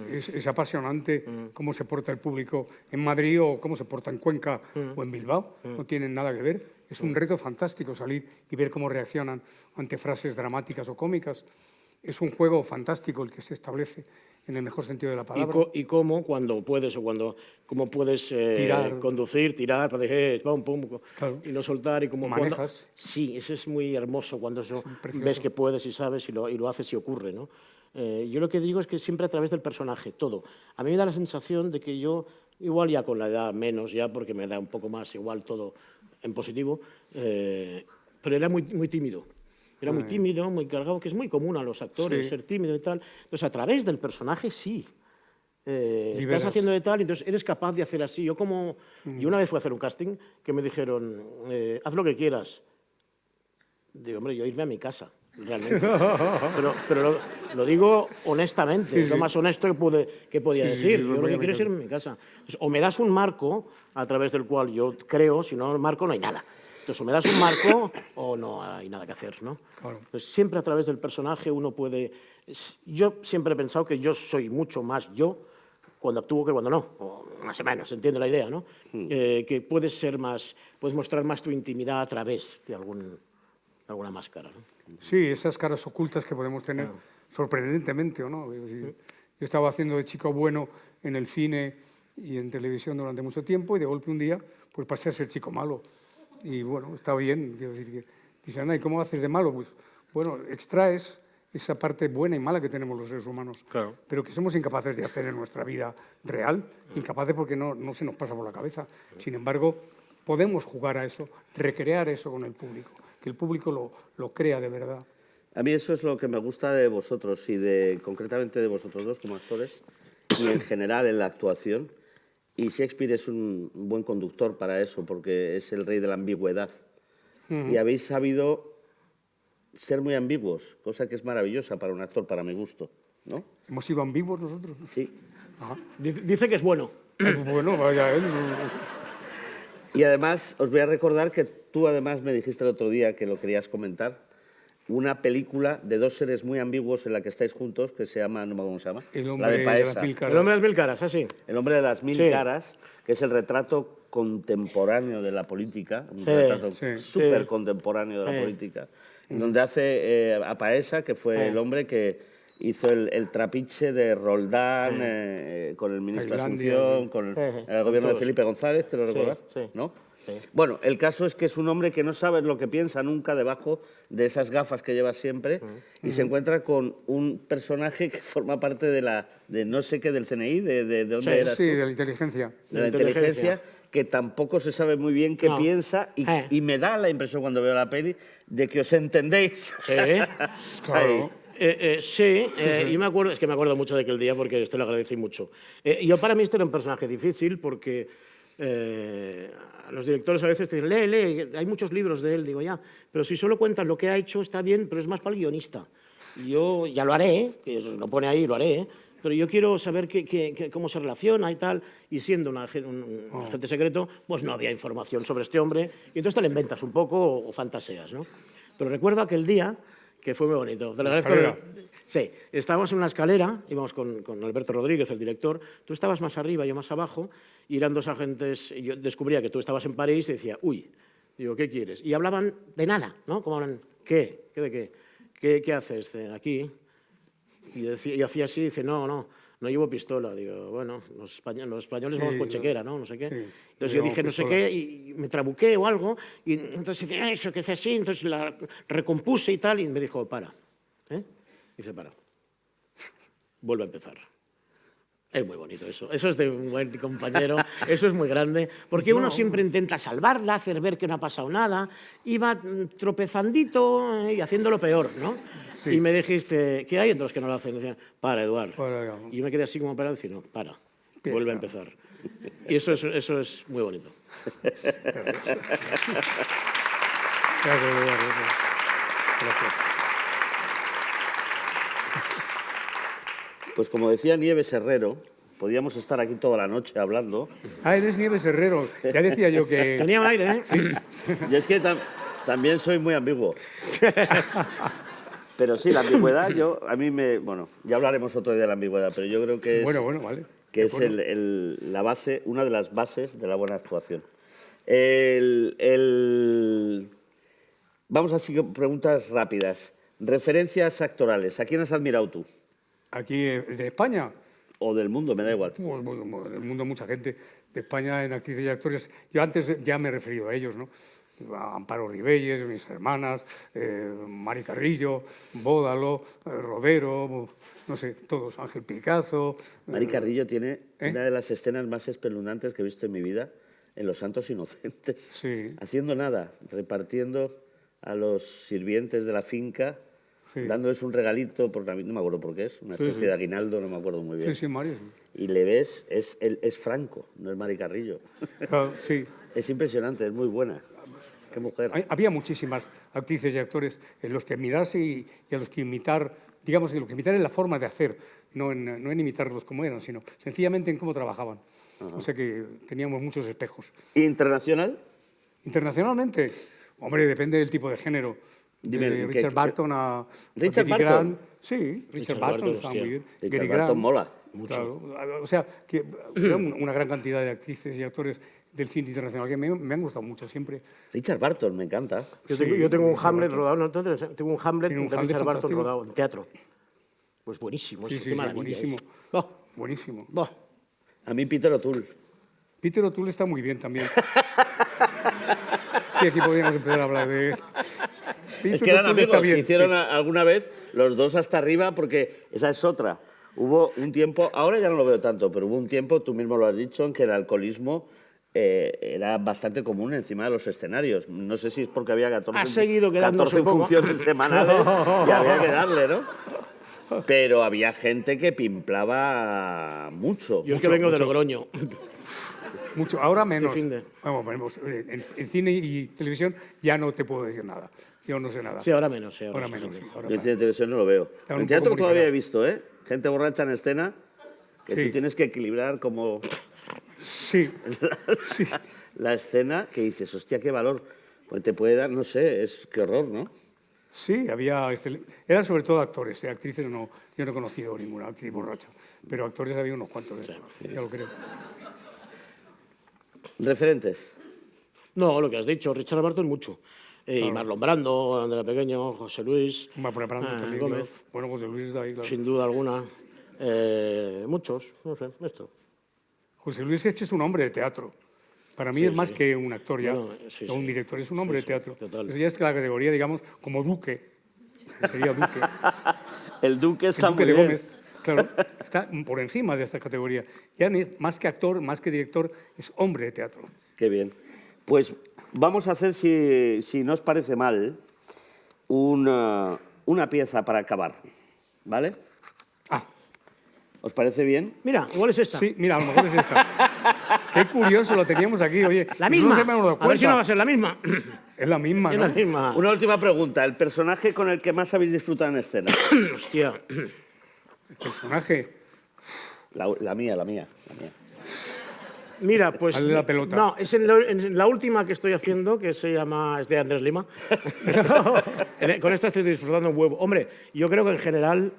A: es apasionante cómo se porta el público en Madrid o cómo se porta en Cuenca o en Bilbao, no tienen nada que ver. Es un reto fantástico salir y ver cómo reaccionan ante frases dramáticas o cómicas. Es un juego fantástico el que se establece en el mejor sentido de la palabra.
B: Y cómo, cuando puedes o cómo puedes conducir, tirar, para decir, pum, claro. Y no soltar. Y como
A: manejas.
B: Sí, eso es muy hermoso cuando eso ves que puedes y sabes y lo haces y ocurre, ¿no? Yo lo que digo es que siempre a través del personaje, todo. A mí me da la sensación de que yo, igual ya con la edad menos ya, porque me da un poco más igual todo en positivo, pero era muy tímido. Era muy tímido, muy cargado, que es muy común a los actores, ser tímido y tal. Entonces, a través del personaje, sí. Estás haciendo de tal, y entonces eres capaz de hacer así. Yo una vez fui a hacer un casting que me dijeron, haz lo que quieras. Digo, hombre, yo irme a mi casa, realmente. pero lo digo honestamente, es lo más honesto que podía decir. Yo lo que quiero es irme a mi casa. Entonces, o me das un marco a través del cual yo creo, si no el marco no hay nada. Entonces, o me das un marco o no hay nada que hacer, ¿no? Claro. Entonces, siempre a través del personaje uno puede... Yo siempre he pensado que yo soy mucho más yo cuando actúo que cuando no, o más o menos, entiende la idea, ¿no? Que puedes mostrar más tu intimidad a través de alguna máscara, ¿no?
A: Sí, esas caras ocultas que podemos tener sorprendentemente, ¿o no? Es decir, yo estaba haciendo de chico bueno en el cine y en televisión durante mucho tiempo y de golpe un día pues pasé a ser chico malo. Y bueno, está bien, quiero decir que dicen, anda, ¿y cómo haces de malo? Pues bueno, extraes esa parte buena y mala que tenemos los seres humanos,
B: Claro.
A: pero que somos incapaces de hacer en nuestra vida real, incapaces porque no se nos pasa por la cabeza. Sin embargo, podemos jugar a eso, recrear eso con el público, que el público lo crea de verdad.
C: A mí eso es lo que me gusta de vosotros y concretamente de vosotros dos como actores y en general en la actuación. Y Shakespeare es un buen conductor para eso porque es el rey de la ambigüedad. Y habéis sabido ser muy ambiguos, cosa que es maravillosa para un actor, para mi gusto, ¿no?
A: ¿Hemos sido ambiguos nosotros?
C: Sí.
A: Ajá.
B: Dice que es bueno.
A: Bueno, vaya,
C: Y además os voy a recordar que tú además me dijiste el otro día que lo querías comentar, una película de dos seres muy ambiguos en la que estáis juntos, que se llama, no me acuerdo cómo se llama,
A: El
C: la
A: hombre
C: de
A: de
C: Paesa.
A: las mil caras.
B: El hombre de las 1000 caras, así.
C: El hombre de las 1000
B: Sí.
C: caras, que es el retrato contemporáneo de la política, un
B: Sí,
C: retrato
A: sí.
C: súper
B: Sí.
C: contemporáneo de la
B: Sí.
C: política, donde hace a Paesa, que fue el hombre que hizo el trapiche de Roldán con el ministro de
A: Tailandia,
C: Asunción, con el gobierno de
B: Todos.
C: Felipe González, que lo
B: Sí,
C: recordás,
B: sí.
C: ¿no?
B: Sí.
C: Bueno, el caso es que es un hombre que no sabe lo que piensa nunca debajo de esas gafas que lleva siempre y se encuentra con un personaje que forma parte de no sé qué del CNI, de dónde
B: Sí,
C: eras
A: sí,
C: tú,
A: de la inteligencia.
C: de la inteligencia, que tampoco se sabe muy bien qué
B: No.
C: piensa y me da la impresión cuando veo la peli de que os entendéis.
B: Sí.
A: Claro.
B: Sí, yo me acuerdo, es que me acuerdo mucho de aquel día porque esto lo agradecí mucho. Yo para mí este era un personaje difícil porque los directores a veces te dicen, lee, hay muchos libros de él, digo ya, pero si solo cuentas lo que ha hecho está bien, pero es más para el guionista. Yo ya lo haré, que lo pone ahí, lo haré, pero yo quiero saber cómo se relaciona y tal, y siendo un agente secreto, pues no había información sobre este hombre, y entonces te lo inventas un poco o fantaseas, ¿no? Pero recuerdo aquel día que fue muy bonito. Te lo agradezco.
A: Escalera.
B: Sí, estábamos en una escalera, íbamos con Alberto Rodríguez, el director, tú estabas más arriba, yo más abajo, y eran dos agentes, y yo descubría que tú estabas en París y decía, uy, digo, ¿qué quieres? Y hablaban de nada, ¿no? Como hablan, ¿qué? ¿Qué de qué? ¿Qué haces aquí? Y hacía así, dice, no llevo pistola. Digo, bueno, los españoles vamos con chequera, ¿no? No sé qué.
A: Sí,
B: Entonces yo
A: llevamos
B: dije, no sé
A: pistola.
B: qué, y me trabuqué o algo, y entonces dice, eso, que hace así, entonces la recompuse y tal, y me dijo, para. Dice, para. Vuelve a empezar. Es muy bonito eso. Eso es de un buen compañero, eso es muy grande, porque uno siempre intenta salvarla, hacer ver que no ha pasado nada, y va tropezandito y haciéndolo peor, ¿no?
A: Sí.
B: Y me dijiste, ¿qué hay entre los que no lo hacen? Decían, para, Eduardo.
A: Para, ya.
B: Y yo me quedé así como parado y decía, no, para,
A: Empieza.
B: vuelve a empezar. Y eso es muy bonito.
A: Gracias, Eduardo. Gracias.
C: Pues como decía Nieves Herrero, podíamos estar aquí toda la noche hablando.
A: Ah, eres Nieves Herrero. Ya decía yo que...
B: Tenía un aire, ¿eh?
C: Y es que también soy muy ambiguo. Pero sí, la ambigüedad, bueno, ya hablaremos otro día de la ambigüedad, pero yo creo que es,
A: Bueno, vale.
C: que
A: De
C: es
A: acuerdo.
C: la base, una de las bases de la buena actuación. Vamos a seguir preguntas rápidas. Referencias actorales. ¿A quién has admirado tú?
A: Aquí de España,
C: O del mundo, me da igual.
A: bueno, en el mundo mucha gente de España en actrices y actores. Yo antes ya me he referido a ellos, ¿no? A Amparo Ribelles, mis hermanas, Mari Carrillo, Bódalo, Rodero, no sé, todos, Ángel Picazo.
C: Mari Carrillo tiene una de las escenas más espeluznantes que he visto en mi vida en Los Santos Inocentes.
A: Sí.
C: Haciendo nada, repartiendo a los sirvientes de la finca,
A: Sí.
C: dándoles un regalito, porque no me acuerdo por qué es, una
A: Sí,
C: especie
A: sí.
C: de aguinaldo, no me acuerdo muy bien.
A: Sí, sí, Mari.
C: Y le ves, es Franco, no es Mari Carrillo.
A: Claro, sí.
C: Es impresionante, es muy buena. Qué mujer.
A: Había muchísimas actrices y actores en los que mirarse y a los que imitar, digamos, en lo que imitar en la forma de hacer, no en imitarlos como eran, sino sencillamente en cómo trabajaban. O sea que teníamos muchos espejos.
C: ¿Internacional?
A: Internacionalmente, hombre, depende del tipo de género.
C: Dime,
A: Desde
C: ¿qué-
A: Richard
C: qué-
A: Barton a
C: ¿Richard
A: Cary
C: Barton?
A: Grant. Sí, Richard
B: Richard
A: Barton
B: Barton,
A: está
B: hostia.
A: muy bien.
C: Richard
A: Cary
C: Barton
A: Grant.
C: mola.
B: Mucho.
A: Claro, o sea, que era una gran cantidad de actrices y actores del cine internacional que me han gustado mucho siempre.
C: Richard Barton, me encanta.
B: Yo tengo un Hamlet rodado, ¿no? Entonces, tengo un Hamlet
A: Tiene un
B: de
A: Hamlet
B: Richard Barton
A: fantástico.
B: rodado en teatro. Pues buenísimo,
A: Sí,
B: eso,
A: sí,
B: qué
A: sí,
B: maravilla.
A: buenísimo.
B: Es. Bah,
A: Buenísimo.
B: bah.
C: A mí Peter O'Toole.
A: Peter O'Toole está muy bien también. Sí, aquí podríamos empezar a hablar de... Peter
C: Es que eran
A: O'Toole está
C: amigos,
A: bien,
C: se hicieron
A: sí.
C: alguna vez los dos hasta arriba, porque esa es otra. Hubo un tiempo, ahora ya no lo veo tanto, pero hubo un tiempo, tú mismo lo has dicho, en que el alcoholismo era bastante común encima de los escenarios. No sé si es porque había 14,
B: Ha seguido quedándose
C: 14
B: un poco.
C: funciones semanales y había que darle, ¿no? Pero había gente que pimplaba mucho.
B: Yo es que vengo de Logroño.
A: Mucho, ahora menos.
B: fin de-
A: Vamos, en cine y televisión ya no te puedo decir nada. Yo no sé nada.
B: Sí, ahora menos. Sí,
A: Ahora menos, sí, ahora
C: Yo en
A: más.
C: cine y televisión no lo veo.
A: un
C: En teatro
A: poco
C: todavía he
A: morigerado.
C: visto, ¿eh? Gente borracha en escena que
A: Sí.
C: tú tienes que equilibrar como
A: Sí, sí.
C: la escena, que dices, hostia, qué valor. Pues te puede dar, no sé, qué horror, ¿no?
A: Sí, eran sobre todo actores, actrices no, yo no he conocido ninguna actriz borracha, pero actores había unos cuantos, ya lo creo.
C: Referentes.
B: No, lo que has dicho, Richard Barton mucho. Y Marlon Brando, cuando era pequeño, José Luis,
A: Va por Brando también,
B: Gómez,
A: claro. Bueno, José Luis está ahí, claro.
B: sin duda alguna. Muchos, no sé, esto.
A: José Luis es que es un hombre de teatro. Para mí es más que un actor ya,
B: Bueno, sí,
A: o un
B: sí.
A: director, es un hombre de teatro.
B: total.
A: Eso ya es que la categoría, digamos, como Duque, que sería Duque.
C: El Duque
A: El
C: está
A: Duque
C: muy
A: de
C: bien.
A: Gómez, claro, está por encima de esta categoría. Ya más que actor, más que director, es hombre de teatro.
C: Qué bien. Pues vamos a hacer, si no os parece mal, una pieza para acabar, ¿vale?
A: Ah,
C: ¿Os parece bien?
B: Mira, igual es esta.
A: sí, mira, a lo mejor es esta. Qué curioso, lo teníamos aquí, oye.
B: La
A: no
B: misma.
A: nos hemos dado
B: A ver si no
A: cuenta.
B: va a ser la misma.
A: Es la misma,
B: Es
A: ¿no?
B: la misma.
C: Una última pregunta. ¿El personaje con el que más habéis disfrutado en escena?
B: Hostia.
A: El personaje.
C: La mía.
B: Mira, pues.
A: Hazle la pelota.
B: No, es en la última que estoy haciendo, que se llama. Es de Andrés Lima. Con esta estoy disfrutando un huevo. Hombre, yo creo que en general,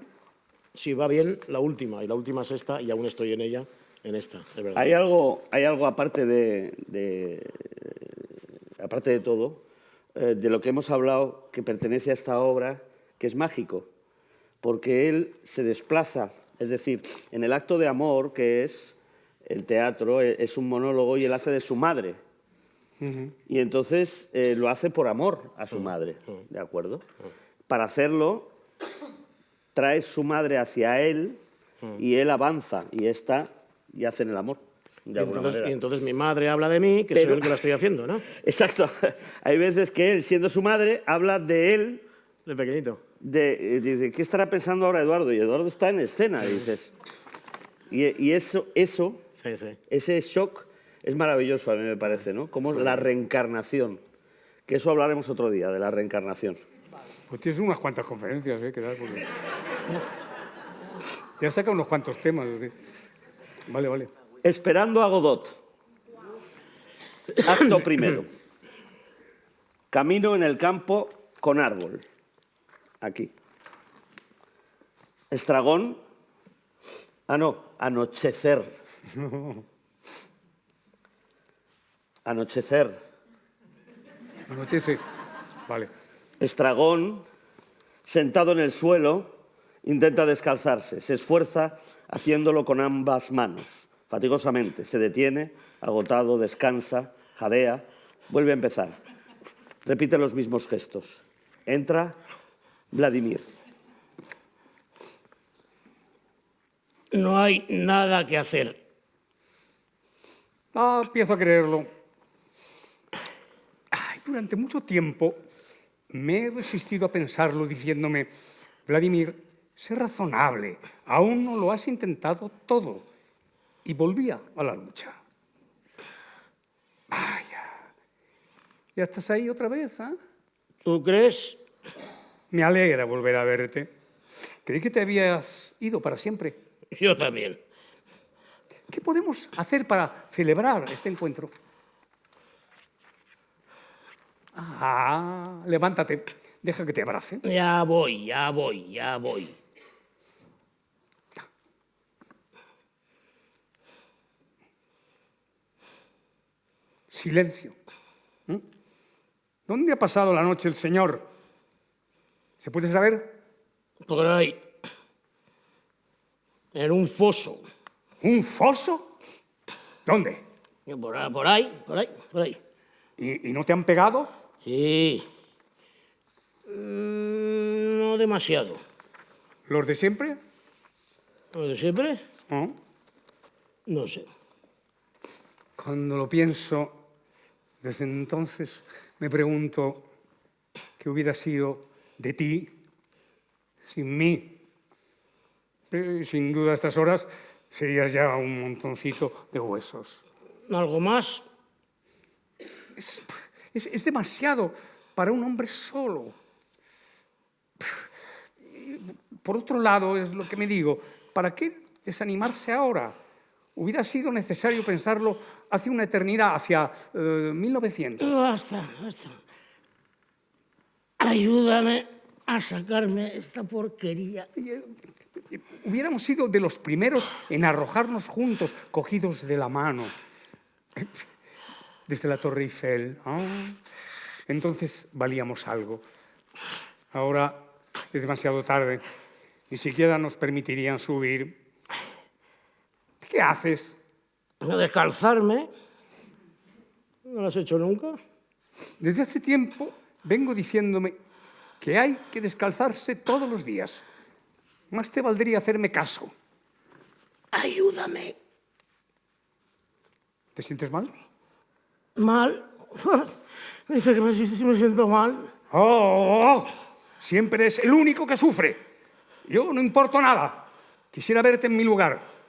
B: si va bien, la última. Y la última es esta, y aún estoy en ella, en esta, es verdad.
C: Hay algo aparte aparte de todo, de lo que hemos hablado, que pertenece a esta obra, que es mágico, porque él se desplaza, es decir, en el acto de amor, que es el teatro, es un monólogo y él hace de su madre. Y entonces lo hace por amor a su madre, ¿de acuerdo? Para hacerlo, trae su madre hacia él y él avanza y hacen el amor, de alguna manera.
B: Y entonces mi madre habla de mí, que soy el que la estoy haciendo, ¿no?
C: Exacto. Hay veces que él, siendo su madre, habla de él,
B: De pequeñito.
C: dice, ¿qué estará pensando ahora Eduardo? Y Eduardo está en escena, dices. Y eso,
B: Sí, sí.
C: ese shock es maravilloso a mí me parece, ¿no? Como la reencarnación. Que eso hablaremos otro día, de la reencarnación.
A: Pues tienes unas cuantas conferencias, que dar, porque... Ya saca unos cuantos temas. Vale.
C: Esperando a Godot. Acto primero. Camino en el campo con árbol. Aquí. Estragón. Anochecer. Anochecer.
A: Anochece. Vale.
C: Estragón, sentado en el suelo, intenta descalzarse. Se esfuerza haciéndolo con ambas manos. Fatigosamente. Se detiene, agotado, descansa, jadea. Vuelve a empezar. Repite los mismos gestos. Entra Vladimir.
B: No hay nada que hacer.
A: Empiezo a creerlo. Durante mucho tiempo me he resistido a pensarlo diciéndome, Vladimir, sé razonable, aún no lo has intentado todo. Y volvía a la lucha. Vaya, ¿ya estás ahí otra vez?
B: ¿Tú crees?
A: Me alegra volver a verte. Creí que te habías ido para siempre.
B: Yo también.
A: ¿Qué podemos hacer para celebrar este encuentro? Levántate, deja que te abrace.
B: Ya voy.
A: Silencio. ¿Dónde ha pasado la noche el señor? ¿Se puede saber?
B: Por ahí. En un foso.
A: ¿Un foso? ¿Dónde?
B: Por ahí.
A: ¿Y no te han pegado?
B: Sí. No demasiado.
A: ¿Los de siempre?
B: ¿Lo de siempre?
A: ¿No?
B: No sé.
A: Cuando lo pienso, desde entonces me pregunto qué hubiera sido de ti sin mí. Sin duda a estas horas serías ya un montoncito de huesos.
B: ¿Algo más?
A: Es demasiado para un hombre solo. Por otro lado, es lo que me digo, ¿para qué desanimarse ahora? Hubiera sido necesario pensarlo hace una eternidad, hacia 1900.
B: Basta. Ayúdame a sacarme esta porquería.
A: Hubiéramos sido de los primeros en arrojarnos juntos, cogidos de la mano, desde la Torre Eiffel. Entonces valíamos algo. Ahora es demasiado tarde. Ni siquiera nos permitirían subir. ¿Qué haces?
B: Descalzarme. ¿No lo has hecho nunca?
A: Desde hace tiempo vengo diciéndome que hay que descalzarse todos los días. Más te valdría hacerme caso.
B: Ayúdame.
A: ¿Te sientes mal?
B: ¿Mal? Dice que me siento mal.
A: ¡Oh! Siempre es el único que sufre. Yo no importo nada. Quisiera verte en mi lugar.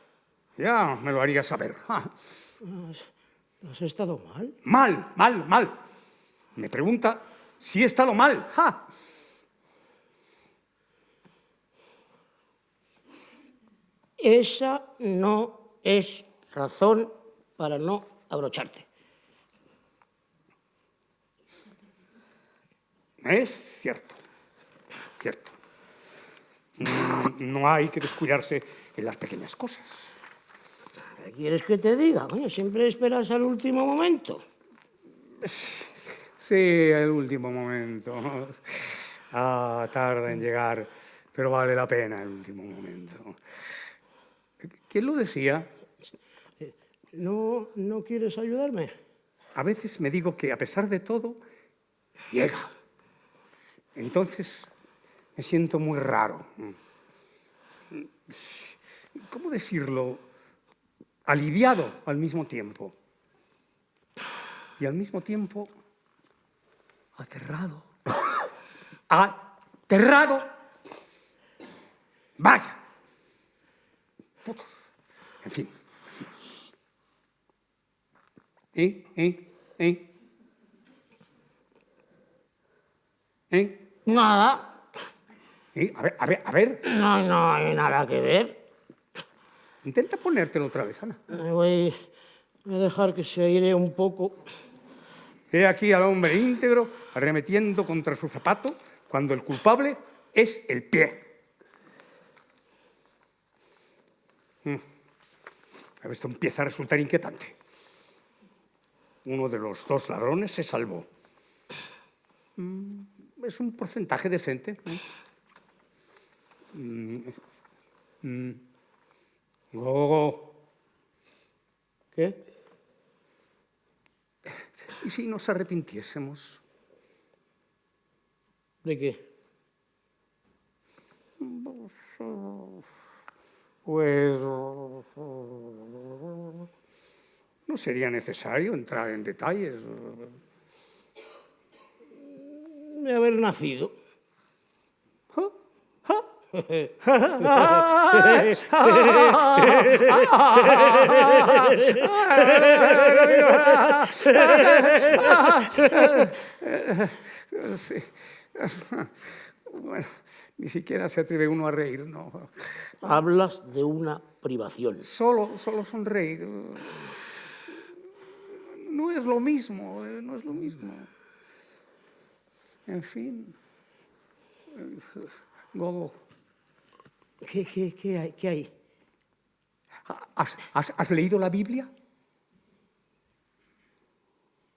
A: Ya me lo haría saber.
B: ¿Has estado mal?
A: Mal. Me pregunta si he estado mal.
B: Esa no es razón para no abrocharte.
A: Es cierto. No hay que descuidarse en las pequeñas cosas.
B: ¿Qué quieres que te diga? Coño, siempre esperas al último momento.
A: Sí, el último momento. Tarda en llegar, pero vale la pena el último momento. ¿Quién lo decía?
B: ¿No quieres ayudarme?
A: A veces me digo que, a pesar de todo, llega. Entonces me siento muy raro. ¿Cómo decirlo? Aliviado al mismo tiempo. Y al mismo tiempo, aterrado. ¡Aterrado! ¡Vaya! En fin.
B: Nada.
A: A ver.
B: No hay nada que ver.
A: Intenta ponértelo otra vez, Ana.
B: Voy a dejar que se aire un poco.
A: He aquí al hombre íntegro arremetiendo contra su zapato cuando el culpable es el pie. Esto empieza a resultar inquietante. Uno de los dos ladrones se salvó. Es un porcentaje decente. Gogo.
B: ¿Qué?
A: ¿Y si nos arrepintiésemos?
B: ¿De qué?
A: Pues no sería necesario entrar en detalles.
B: De haber nacido.
A: Sí. Bueno, ni siquiera se atreve uno a reír, ¿no?
B: Hablas de una privación.
A: Solo sonreír. No es lo mismo, no es lo mismo. En fin. Gogo.
B: ¿Qué hay?
A: ¿Has leído la Biblia?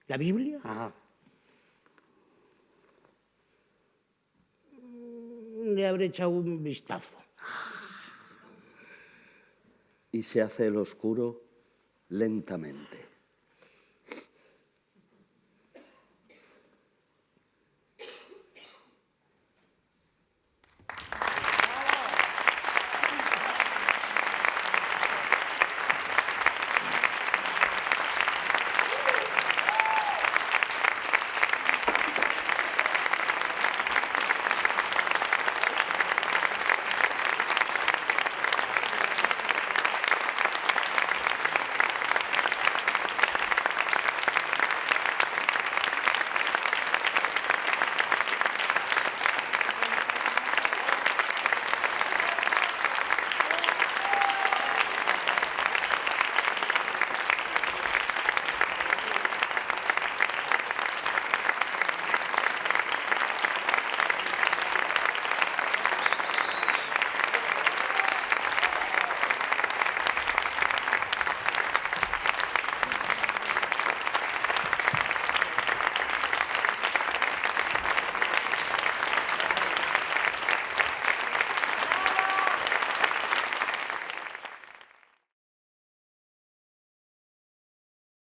B: ¿La Biblia?
C: Ajá.
B: Le habré echado un vistazo.
C: Y se hace el oscuro lentamente.